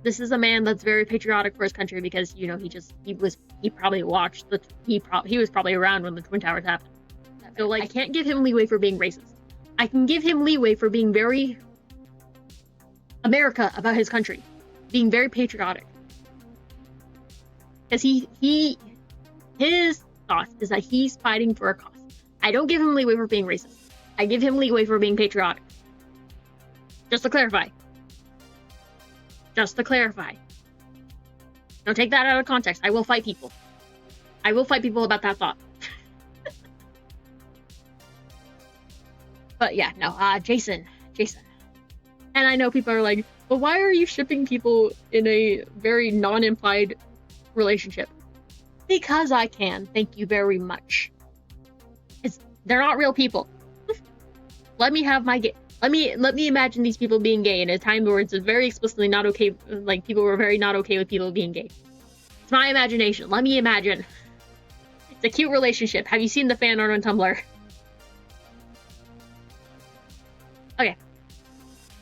This is a man that's very patriotic for his country because, you know, he was probably around when the Twin Towers happened. So, like, I can't give him leeway for being racist. I can give him leeway for being very America about his country. Being very patriotic. Because his thought is that he's fighting for a cause. I don't give him leeway for being racist. I give him leeway for being patriotic. Just to clarify. Don't take that out of context. I will fight people. I will fight people about that thought. But yeah, no, Jason. And I know people are like, but why are you shipping people in a very non-implied relationship? Because I can. Thank you very much. They're not real people. Let me have my let me imagine these people being gay in a time where it's very explicitly not okay. Like people were very not okay with people being gay. It's my imagination. Let me imagine. It's a cute relationship. Have you seen the fan art on Tumblr? Okay.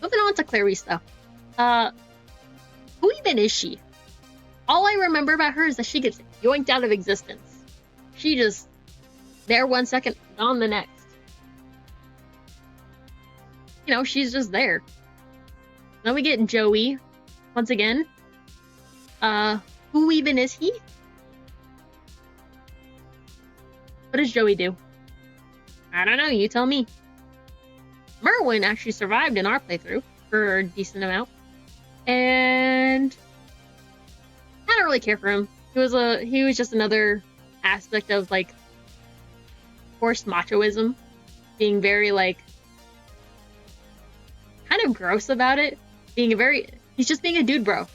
Moving on to Clarice though. Who even is she? All I remember about her is that she gets yoinked out of existence. She just there 1 second, gone the next. You know, she's just there. Then we get Joey once again. Who even is he? What does Joey do? I don't know, you tell me. Merwin actually survived in our playthrough for a decent amount. And I don't really care for him. He was just another aspect of like forced machoism. Being very like kind of gross about it. He's just being a dude bro.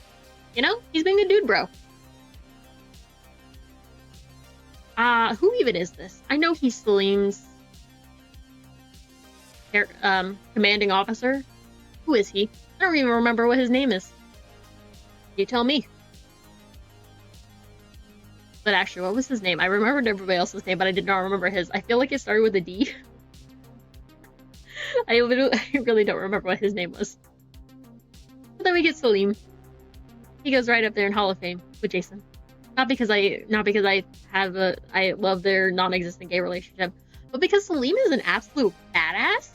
You know? He's being a dude bro. Who even is this? I know he's Salim's commanding officer. Who is he? I don't even remember what his name is. You tell me. But actually, what was his name? I remembered everybody else's name, but I did not remember his. I feel like it started with a D. I really don't remember what his name was. But then we get Salim. He goes right up there in Hall of Fame with Jason. Not because I love their non-existent gay relationship, but because Salim is an absolute badass.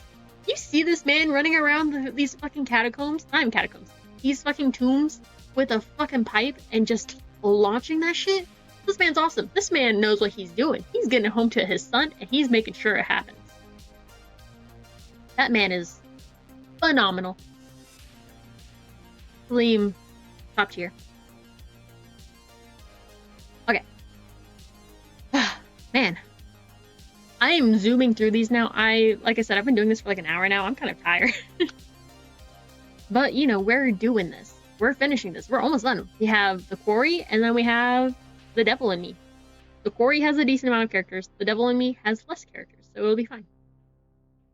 You see this man running around these fucking catacombs, not even catacombs, these fucking tombs with a fucking pipe and just launching that shit. This man's awesome. This man knows what he's doing. He's getting it home to his son and he's making sure it happens. That man is phenomenal. Salim, top tier. Okay. Man. I am zooming through these now. Like I said, I've been doing this for like an hour now. I'm kind of tired. But, you know, we're doing this. We're finishing this. We're almost done. We have the Quarry, and then we have the Devil in Me. The Quarry has a decent amount of characters. The Devil in Me has less characters, so it'll be fine.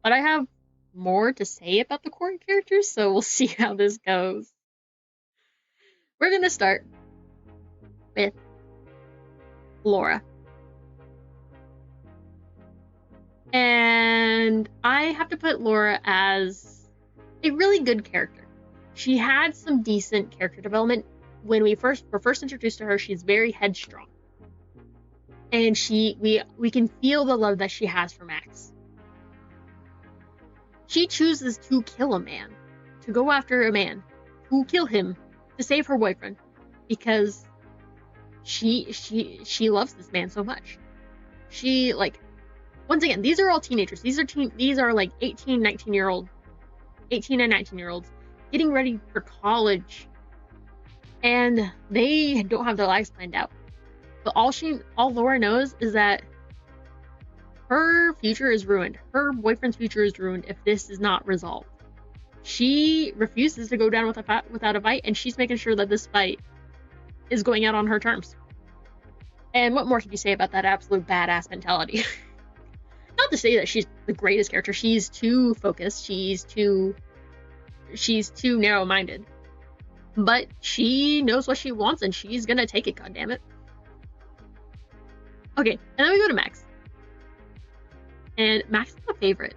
But I have more to say about the Quarry characters, so we'll see how this goes. We're going to start with Laura. And I have to put Laura as a really good character. She had some decent character development. When we were first introduced to her, she's very headstrong. And we can feel the love that she has for Max. She chooses to kill a man, to go after a man, to kill him, to save her boyfriend, because she loves this man so much. She, like, once again, these are all teenagers. These are like 18 and 19 year olds getting ready for college, and they don't have their lives planned out. But all Laura knows is that her future is ruined. Her boyfriend's future is ruined if this is not resolved. She refuses to go down without a fight, and she's making sure that this fight is going out on her terms. And what more can you say about that absolute badass mentality? Not to say that she's the greatest character. She's too focused. She's too narrow-minded. But she knows what she wants, and she's gonna take it, goddammit. Okay, and then we go to Max. And Max is my favorite.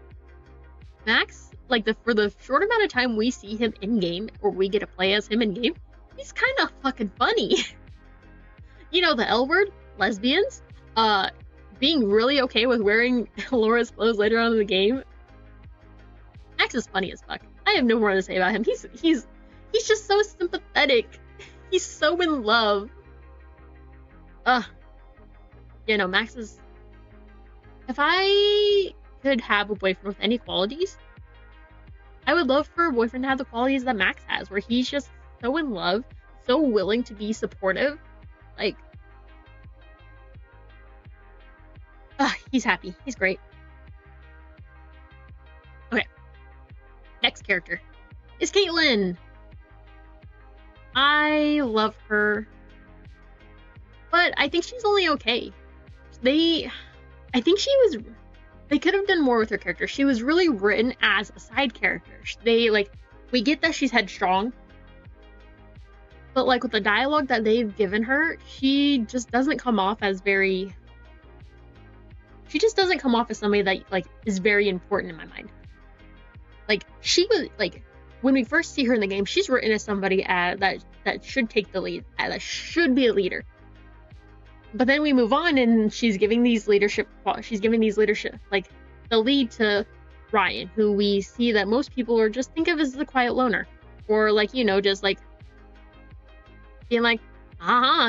Max, like, for the short amount of time we see him in-game, or we get to play as him in-game, he's kind of fucking funny. You know, the L word, lesbians, being really okay with wearing Laura's clothes later on in the game. Max is funny as fuck. I have no more to say about him. He's just so sympathetic. He's so in love. You know, Max is... If I could have a boyfriend with any qualities, I would love for a boyfriend to have the qualities that Max has, where he's just so in love, so willing to be supportive. Like, he's happy. He's great. Okay. Next character is Caitlin. I love her, but I think she's only okay. They could have done more with her character. She was really written as a side character. We get that she's headstrong, but like with the dialogue that they've given her, she just doesn't come off as somebody that, like, is very important in my mind. Like, she was, like, when we first see her in the game, she's written as somebody that should take the lead, that should be a leader. But then we move on, and she's giving these leadership, like, the lead to Ryan, who we see that most people are just think of as the quiet loner. Or, like, you know, just, like, being like,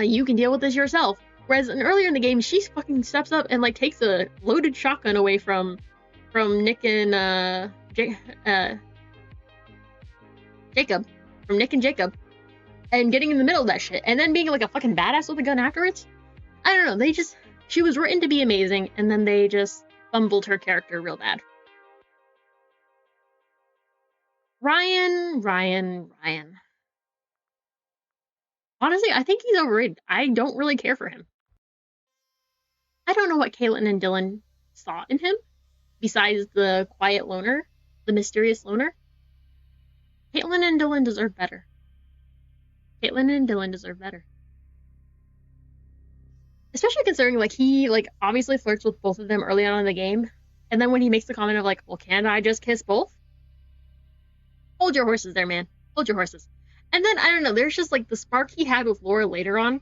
you can deal with this yourself. Whereas earlier in the game, she fucking steps up and, like, takes a loaded shotgun away from Nick and, Jacob. From Nick and Jacob. And getting in the middle of that shit. And then being, like, a fucking badass with a gun afterwards. I don't know, she was written to be amazing, and then they just fumbled her character real bad. Ryan. Honestly, I think he's overrated. I don't really care for him. I don't know what Caitlin and Dylan saw in him, besides the quiet loner, the mysterious loner. Caitlin and Dylan deserve better. especially considering like he like obviously flirts with both of them early on in the game, and then when he makes the comment of like, well, can I just kiss both? Hold your horses there, man. Hold your horses. And then I don't know, there's just like the spark he had with Laura later on.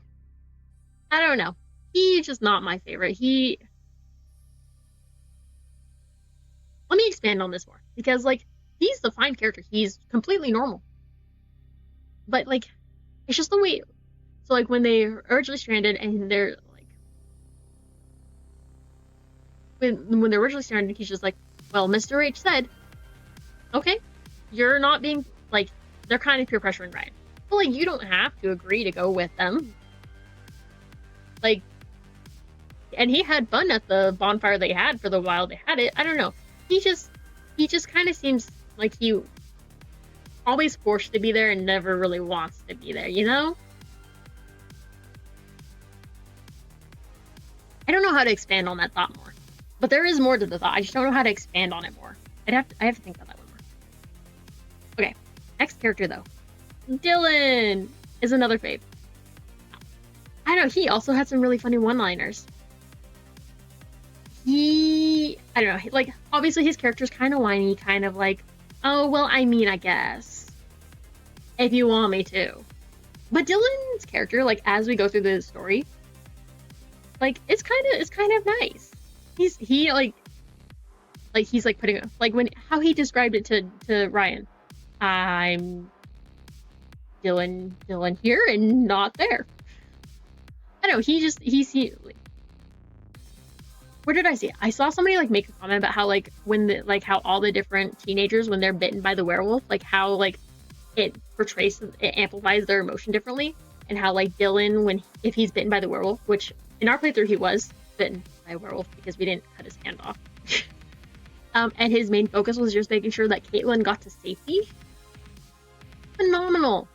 I don't know. He's just not my favorite. He let me expand on this more because like he's the fine character. He's completely normal. But like it's just the way so like when they are originally stranded and they're like when they're originally stranded, he's just like, well, Mr. H said, okay, you're not being like they're kind of peer pressuring Ryan. But like you don't have to agree to go with them. Like and he had fun at the bonfire they had for the while they had it. I don't know. He just kind of seems like he always forced to be there and never really wants to be there, you know? I don't know how to expand on that thought more. But there is more to the thought. I just don't know how to expand on it more. I have to think about that one more. Okay. Next character though. Dylan is another fave. I know he also had some really funny one-liners. I don't know, like obviously his character's kind of whiny, kind of like, oh well, I mean, I guess if you want me to. But Dylan's character, like as we go through the story, like it's kind of nice. He like he's like putting like when how he described it to Ryan. I'm Dylan here and not there. I don't know. He's where did I see it? I saw somebody like make a comment about how like when the like how all the different teenagers when they're bitten by the werewolf, like how like it amplifies their emotion differently, and how like Dylan when if he's bitten by the werewolf, which in our playthrough he was bitten by a werewolf because we didn't cut his hand off. And his main focus was just making sure that Caitlin got to safety. Phenomenal,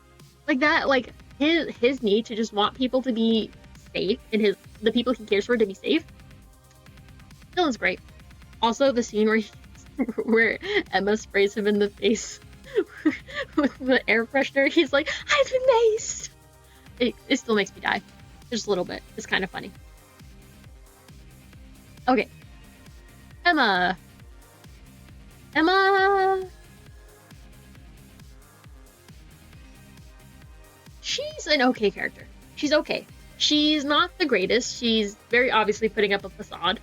like that, like his need to just want people to be safe and the people he cares for to be safe. Dylan's great. Also, the scene where Emma sprays him in the face with the air freshener, he's like, I've been maced! It still makes me die. Just a little bit. It's kind of funny. Okay. Emma. She's an okay character. She's okay. She's not the greatest. She's very obviously putting up a facade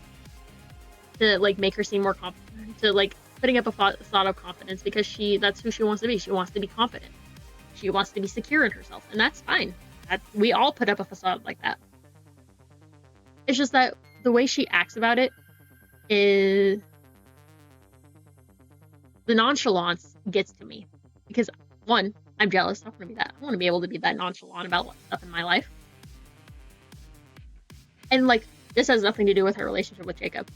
to like make her seem more confident, to like putting up a facade of confidence because that's who she wants to be. She wants to be confident. She wants to be secure in herself, and that's fine. We all put up a facade like that. It's just that the way she acts about it is the nonchalance gets to me because one, I'm jealous. I want to be that. I want to be able to be that nonchalant about stuff in my life. And like this has nothing to do with her relationship with Jacob.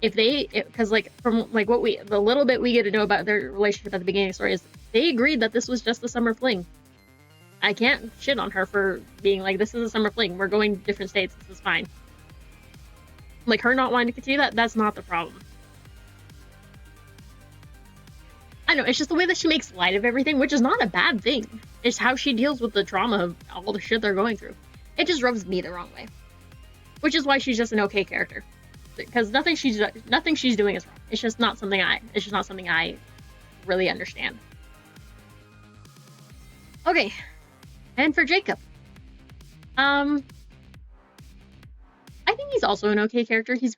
Because like from like the little bit we get to know about their relationship at the beginning of the story is they agreed that this was just a summer fling. I can't shit on her for being like, this is a summer fling. We're going to different states. This is fine. Like her not wanting to continue that's not the problem. I know, it's just the way that she makes light of everything, which is not a bad thing. It's how she deals with the trauma of all the shit they're going through. It just rubs me the wrong way. Which is why she's just an okay character. Because nothing she's doing is wrong. It's just not something I really understand. Okay. And for Jacob. I think he's also an okay character. He's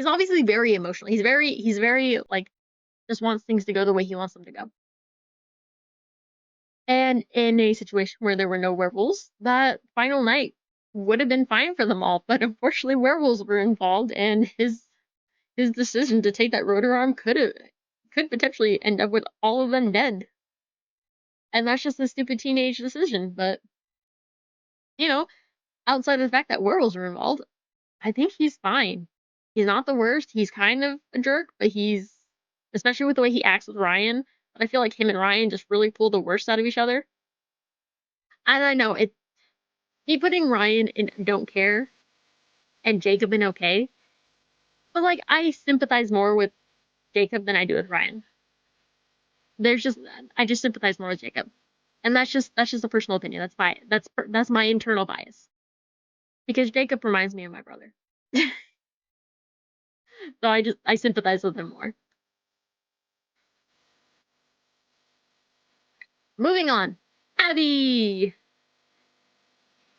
obviously very emotional. He's very like just wants things to go the way he wants them to go. And in a situation where there were no werewolves, that final night would have been fine for them all, but unfortunately werewolves were involved, and his decision to take that rotor arm could potentially end up with all of them dead. And that's just a stupid teenage decision, but you know, outside of the fact that werewolves were involved, I think he's fine. He's not the worst. He's kind of a jerk, but he's especially with the way he acts with Ryan, but I feel like him and Ryan just really pull the worst out of each other. And I know he putting Ryan in don't care and Jacob in okay. But like I sympathize more with Jacob than I do with Ryan. I just sympathize more with Jacob. And that's just a personal opinion. That's my internal bias. because Jacob reminds me of my brother. So I sympathize with him more. Moving on. Abby!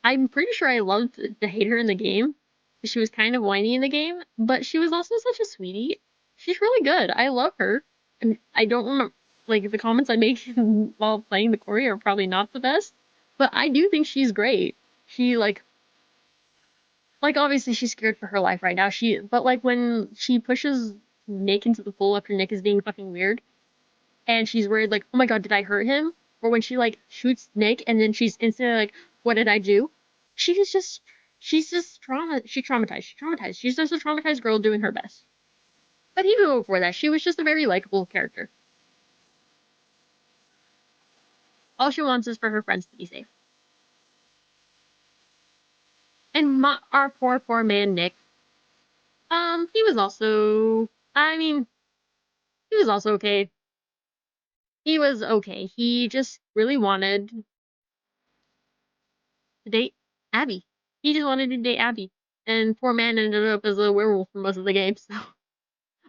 I'm pretty sure I loved to hate her in the game. She was kind of whiny in the game, but she was also such a sweetie. She's really good. I love her. And I don't remember, like, the comments I make while playing the Quarry are probably not the best, but I do think she's great. She, obviously she's scared for her life right now. But like, when she pushes Nick into the pool after Nick is being fucking weird, and she's worried, like, oh my god, did I hurt him? Or when she, like, shoots Nick and then she's instantly like, what did I do? She's just, she's just traumatized. She's traumatized. She's just a traumatized girl doing her best. But even before that, she was just a very likable character. All she wants is for her friends to be safe. And our poor man, Nick, he was also, I mean, he was also okay. He was okay. He just really wanted to date Abby. He just wanted to date Abby. And poor man ended up as a werewolf for most of the game, so.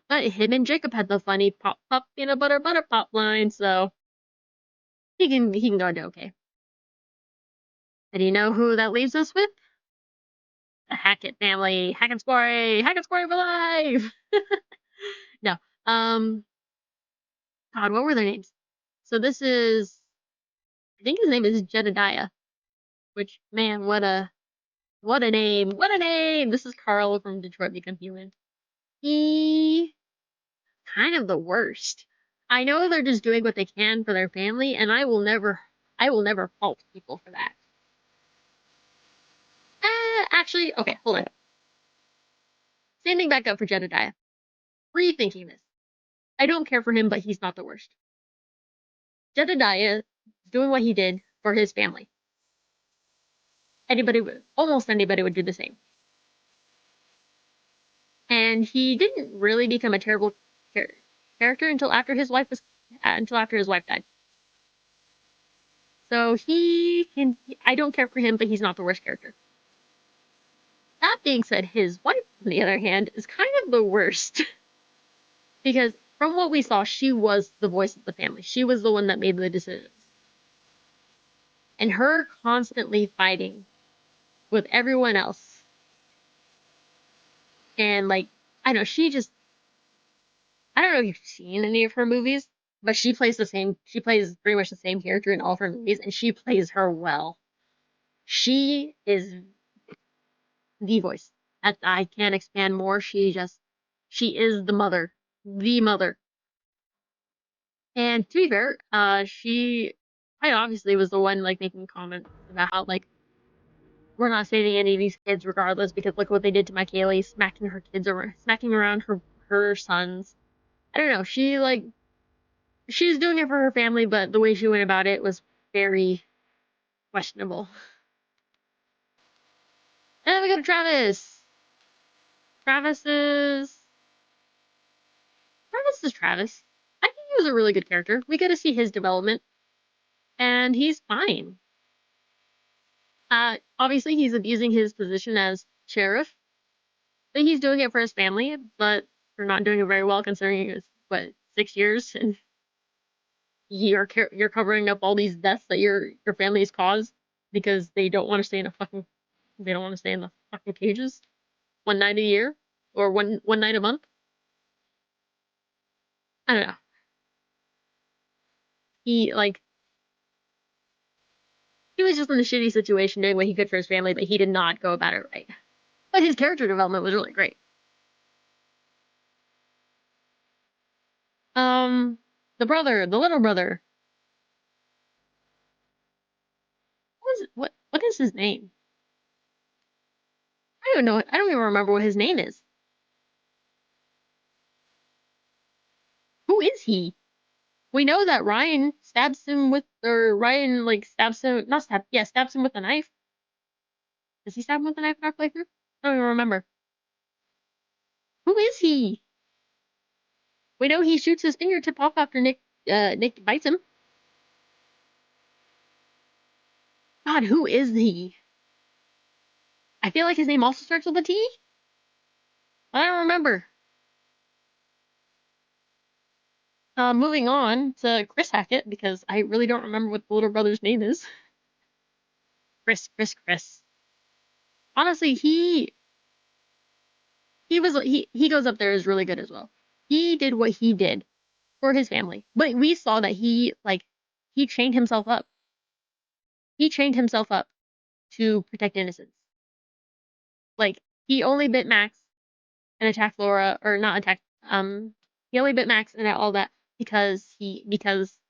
But him and Jacob had the funny pop pop peanut butter pop line, so he can go do okay. And you know who that leaves us with? The Hackett family. Hackett Quarry! Hackett Quarry for life! No. God, what were their names? So this is, I think his name is Jedediah, which, man, what a name! What a name! This is Carl from Detroit Become Human. He kind of the worst. I know they're just doing what they can for their family, and I will never fault people for that. Actually, okay, hold on. Standing back up for Jedediah, rethinking this. I don't care for him, but he's not the worst. Jedediah doing what he did for his family. Almost anybody would do the same. And he didn't really become a terrible character until after his wife died. So I don't care for him, but he's not the worst character. That being said, his wife, on the other hand, is kind of the worst. Because from what we saw, she was the voice of the family. She was the one that made the decisions. And her constantly fighting with everyone else. And like, I don't know, I don't know if you've seen any of her movies, but she plays pretty much the same character in all of her movies, and she plays her well. She is the voice. I can't expand more. She is the mother. The mother. And to be fair, she quite obviously was the one like making comments about how like we're not saving any of these kids regardless because look what they did to my Kaylee, smacking around her sons. I don't know. She was doing it for her family, but the way she went about it was very questionable. And then we go to Travis. Travis is Travis is Travis. I think he was a really good character. We get to see his development, and he's fine. Obviously, he's abusing his position as sheriff, but he's doing it for his family. But they're not doing it very well considering it's what 6 years, and you're covering up all these deaths that your family has caused because they don't want to stay in the fucking cages one night a year or one night a month. I don't know. He like he was just in a shitty situation doing what he could for his family, but he did not go about it right. But his character development was really great. Um, the little brother, what is his name? I don't know. I don't even remember what his name is. Who is he? We know that Ryan like stabs him, not stab, yeah, stabs him with a knife. Does he stab him with a knife in our playthrough? I don't even remember. Who is he? We know he shoots his fingertip off after Nick bites him. God, who is he? I feel like his name also starts with a T. I don't remember. Moving on to Chris Hackett, because I really don't remember what the little brother's name is. Chris. Honestly, he goes up there as really good as well. He did what he did for his family, but we saw that he chained himself up. He chained himself up to protect innocence. Like, he only bit Max and attacked Laura, or not attacked. He only bit Max and all that because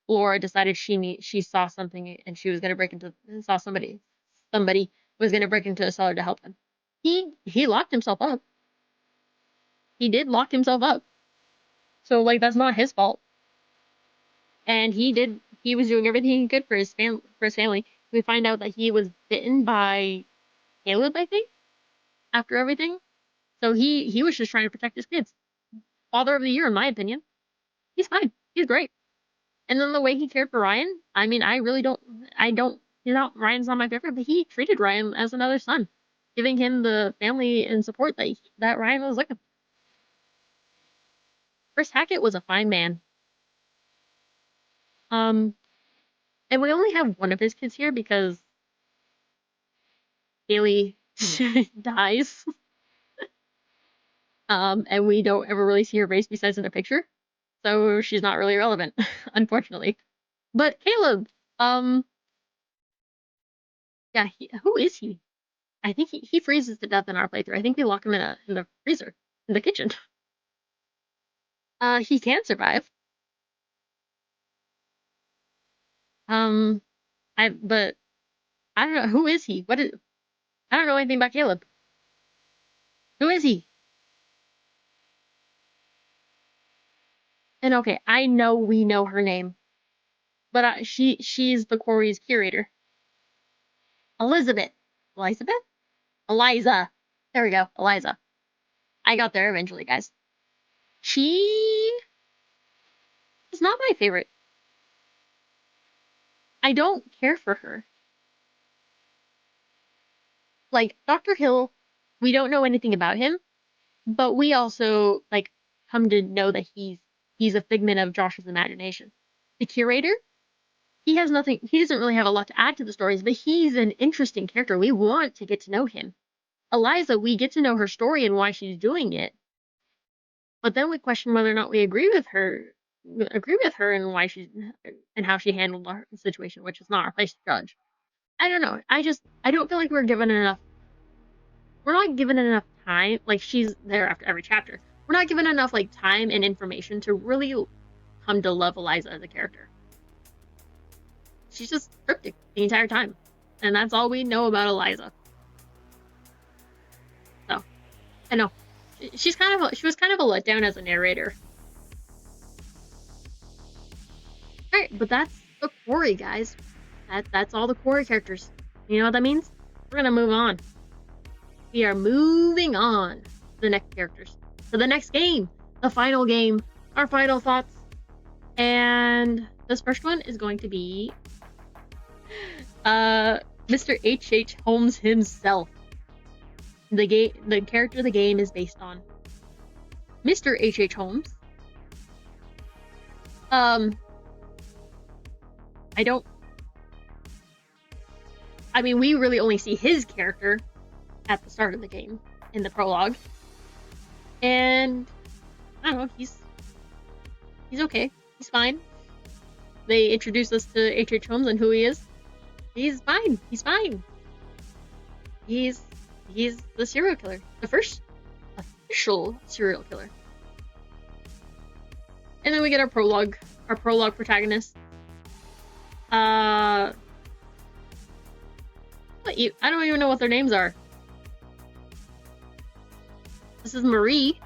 Laura decided she saw something and she was gonna break into saw somebody was gonna break into a cellar to help him. He locked himself up. He did lock himself up. So like that's not his fault. And he was doing everything he could for his family. We find out that he was bitten by Caleb, I think, after everything. So he was just trying to protect his kids. Father of the year, in my opinion. He's fine. He's great. And then the way he cared for Ryan, I mean, Ryan's not my favorite, but he treated Ryan as another son, giving him the family and support that Ryan was looking for. Chris Hackett was a fine man. And we only have one of his kids here because Haley dies. And we don't ever really see her face besides in a picture. So she's not really relevant, unfortunately. But Caleb, yeah, who is he? I think he freezes to death in our playthrough. I think we lock him in the freezer, in the kitchen. He can survive. Um, but I don't know, who is he? I don't know anything about Caleb. Who is he? And okay, I know we know her name, but she's the Quarry's curator. Elizabeth. Elizabeth? Eliza. There we go. Eliza. I got there eventually, guys. She is not my favorite. I don't care for her. Like, Dr. Hill, we don't know anything about him, but we also, like, come to know that he's a figment of Josh's imagination. The curator, he doesn't really have a lot to add to the stories, but he's an interesting character. We want to get to know him. Eliza, we get to know her story and why she's doing it, but then we question whether or not we agree with her and why she's and how she handled the situation, which is not our place to judge. I don't know. I don't feel like we're not given enough time. Like, she's there after every chapter. We're not given enough like time and information to really come to love Eliza as a character. She's just cryptic the entire time, and that's all we know about Eliza. So, I know she was kind of a letdown as a narrator. All right, but that's the Quarry, guys. That's all the Quarry characters. You know what that means? We're gonna move on. We are moving on to the next characters. To the next game. The final game. Our final thoughts. And this first one is going to be Mr. H.H. Holmes himself. The character the game is based on. Mr. H.H. Holmes. We really only see his character at the start of the game, in the prologue. And I don't know, he's okay. He's fine. They introduce us to H.H. Holmes and who he is. He's fine. He's fine. He's the serial killer. The first official serial killer. And then we get our prologue protagonist. I don't even know what their names are. This is Marie.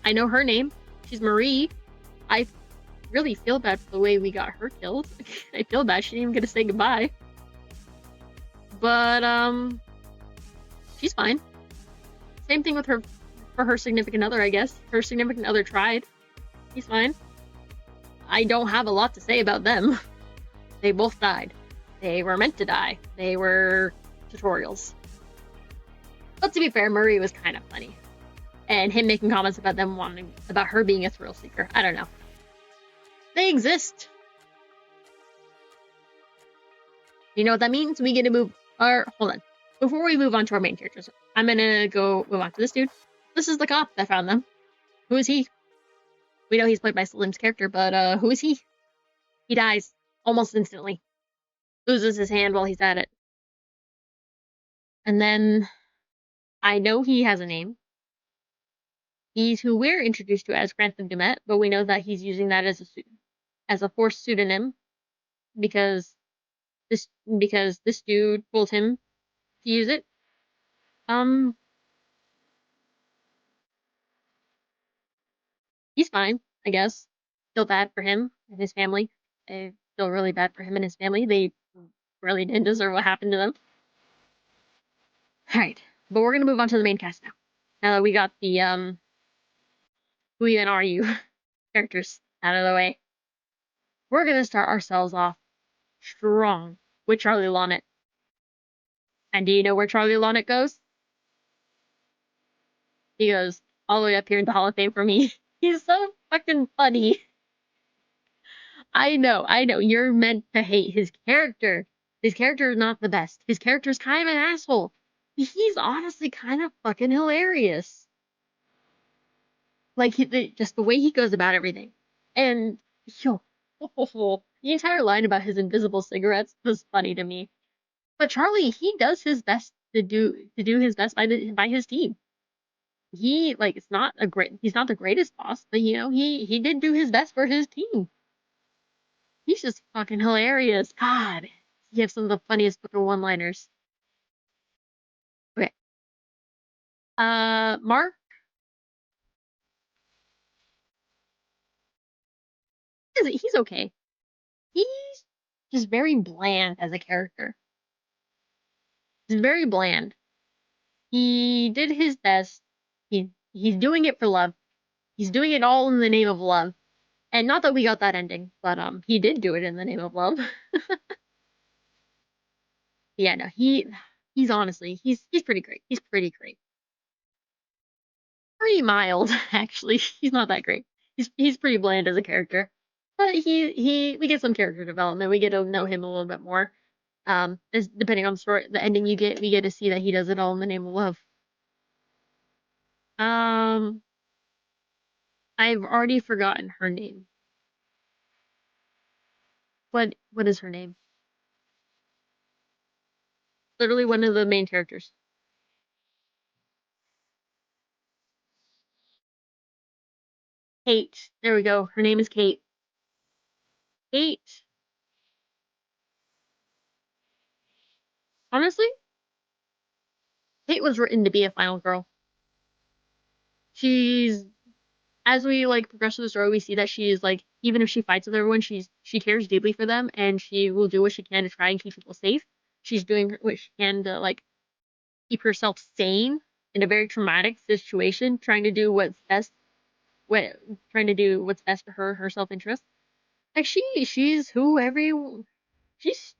I know her name. She's Marie. I really feel bad for the way we got her killed. I feel bad she didn't even get to say goodbye. But, she's fine. Same thing with her, for her significant other, I guess. Her significant other tried. He's fine. I don't have a lot to say about them. They both died. They were meant to die. They were tutorials. But to be fair, Marie was kind of funny. And him making comments about about her being a thrill seeker. I don't know. They exist. You know what that means? We get to move hold on. Before we move on to our main characters, I'm gonna go move on to this dude. This is the cop that found them. Who is he? We know he's played by Salim's character, but who is he? He dies almost instantly. Loses his hand while he's at it. And then I know he has a name. He's who we're introduced to as Grantham Dumet, but we know that he's using that as a forced pseudonym because this dude told him to use it. He's fine, I guess. Feel bad for him and his family. I feel really bad for him and his family. They really didn't deserve what happened to them. Alright, but we're gonna move on to the main cast now. Now that we got the who even are you characters out of the way. We're gonna start ourselves off strong with Charlie Lonnet. And do you know where Charlie Lonnet goes? He goes all the way up here in the Hall of Fame for me. He's so fucking funny. I know. You're meant to hate his character. His character is not the best. His character's kind of an asshole. He's honestly kind of fucking hilarious. Like, just the way he goes about everything. And, yo, the entire line about his invisible cigarettes was funny to me. But Charlie, he does his best to do his best by his team. He, like, he's not the greatest boss, but, you know, he did do his best for his team. He's just fucking hilarious. God, he has some of the funniest fucking one-liners. Okay. Mark, he's okay. He's just very bland as a character. He's very bland. He did his best. He's doing it for love. He's doing it all in the name of love. And not that we got that ending, but he did do it in the name of love. Yeah, no, he's honestly he's pretty great. He's pretty great. Pretty mild, actually. He's not that great. He's pretty bland as a character. But we get some character development. We get to know him a little bit more. Depending on the story, the ending we get to see that he does it all in the name of love. Um, I've already forgotten her name. What is her name? Literally one of the main characters. Kate. There we go. Her name is Kate. Kate. Honestly, Kate was written to be a final girl. She's as we like progress through the story, we see that she's like even if she fights with everyone, she cares deeply for them and she will do what she can to try and keep people safe. She's doing what she can to like keep herself sane in a very traumatic situation, trying to do what trying to do what's best for her self interest. Like she's who every she's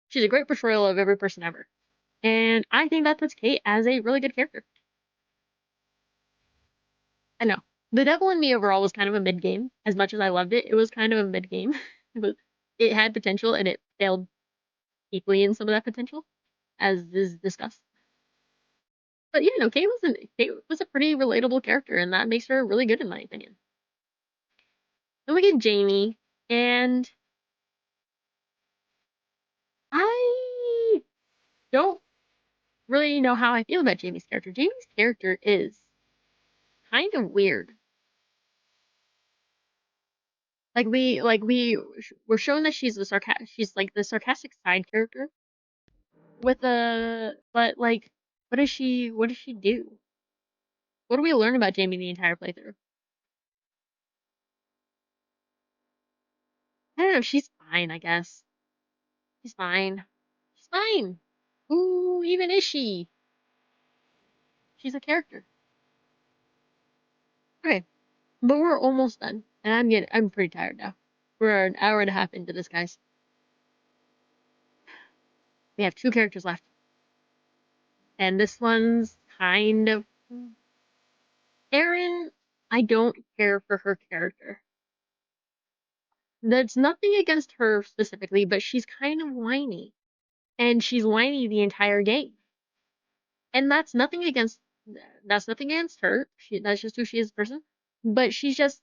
she's a great portrayal of every person ever. And I think that puts Kate as a really good character. I know. The Devil in Me overall was kind of a mid game. As much as I loved it, it was kind of a mid game. It had potential and it failed deeply in some of that potential, as is discussed. But yeah, no, Kate was a pretty relatable character, and that makes her really good in my opinion. Then we get Jamie, and I don't really know how I feel about Jamie's character. Jamie's character is kind of weird. We're shown that she's like the sarcastic side character with a but like what does she do? What do we learn about Jamie the entire playthrough? I don't know, she's fine, I guess. She's fine. She's fine. Who even is she? She's a character. Okay, but we're almost done. And I'm pretty tired now. We're an hour and a half into this, guys. We have two characters left. And this one's kind of Erin. I don't care for her character. That's nothing against her specifically, but she's kind of whiny, and she's whiny the entire game. And that's nothing against her. That's just who she is as a person. But she's just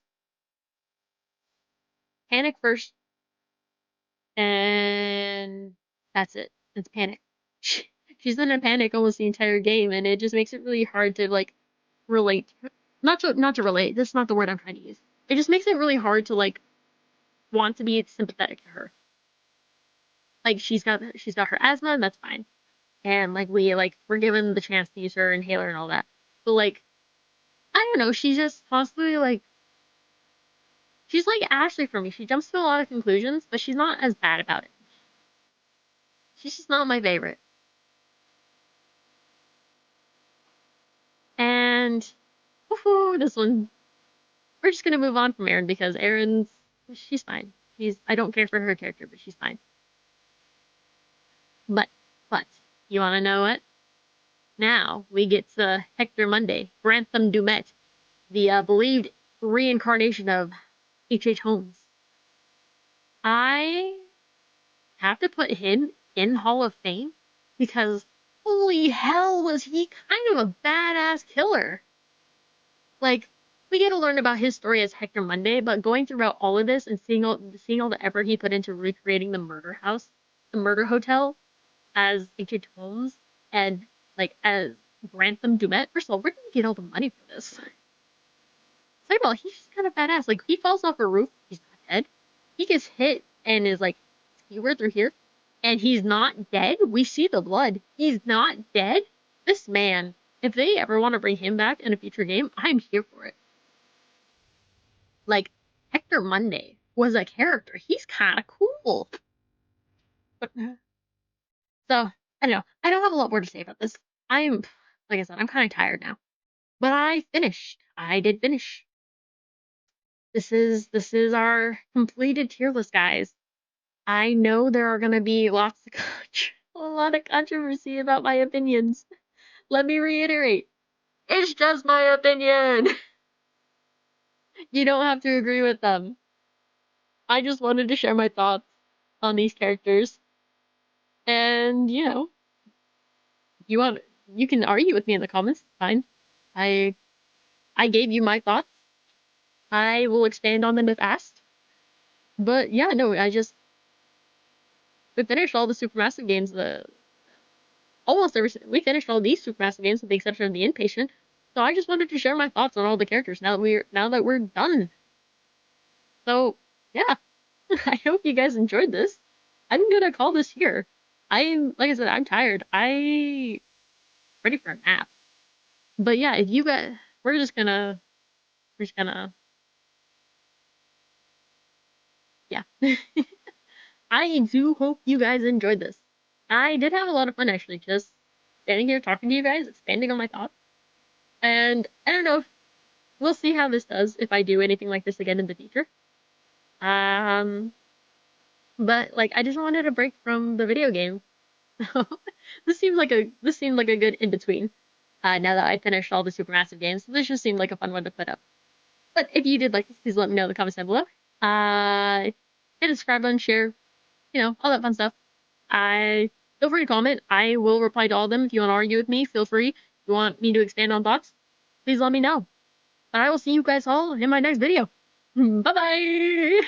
panic first, and that's it. It's panic. She's been in panic almost the entire game, and it just makes it really hard to like relate. Not to relate. That's not the word I'm trying to use. It just makes it really hard to like want to be sympathetic to her. Like she's got her asthma, and that's fine. And like we're given the chance to use her inhaler and all that. But like I don't know, she's just possibly like she's like Ashley for me. She jumps to a lot of conclusions, but she's not as bad about it. She's just not my favorite. And woohoo, this one we're just gonna move on from Erin because she's fine. I don't care for her character, but she's fine. But but you wanna know what? Now we get to Hector Monday, Grantham Dumet, the believed reincarnation of H.H. Holmes. I have to put him in Hall of Fame because holy hell was he kind of a badass killer. Like we get to learn about his story as Hector Monday, but going throughout all of this and seeing all the effort he put into recreating the murder house, the murder hotel as H.H. Holmes and like as Grantham Dumet. First of all, where did he get all the money for this? Second of all, he's just kind of badass. Like he falls off a roof, he's not dead. He gets hit and is like skewered through here, and he's not dead. We see the blood. He's not dead. This man, if they ever want to bring him back in a future game, I'm here for it. Like Hector Monday was a character. He's kind of cool. But so I don't know. I don't have a lot more to say about this. I'm like I said, I'm kind of tired now. But I finished. I did finish. This is our completed tier list, guys. I know there are gonna be a lot of controversy about my opinions. Let me reiterate, it's just my opinion. You don't have to agree with them. I just wanted to share my thoughts on these characters, and you want you can argue with me in the comments. Fine. I I gave you my thoughts. I will expand on them if asked. But yeah, no, we finished all the Supermassive games. We finished all these Supermassive games with the exception of the Inpatient. So I just wanted to share my thoughts on all the characters now that we're done. So yeah, I hope you guys enjoyed this. I'm gonna call this here. Like I said, I'm tired. I ready for a nap. But yeah, if you guys, we're just gonna yeah. I do hope you guys enjoyed this. I did have a lot of fun actually, just standing here talking to you guys, expanding on my thoughts. And I don't know if we'll see how this does if I do anything like this again in the future. Um, but like I just wanted a break from the video game. This seemed like a good in between. Now that I finished all the Supermassive games, this just seemed like a fun one to put up. But if you did like this, please let me know in the comments down below. Hit the subscribe button, share, all that fun stuff. I Feel free to comment. I will reply to all of them. If you want to argue with me, feel free. If you want me to expand on thoughts, please let me know. But I will see you guys all in my next video. Bye bye.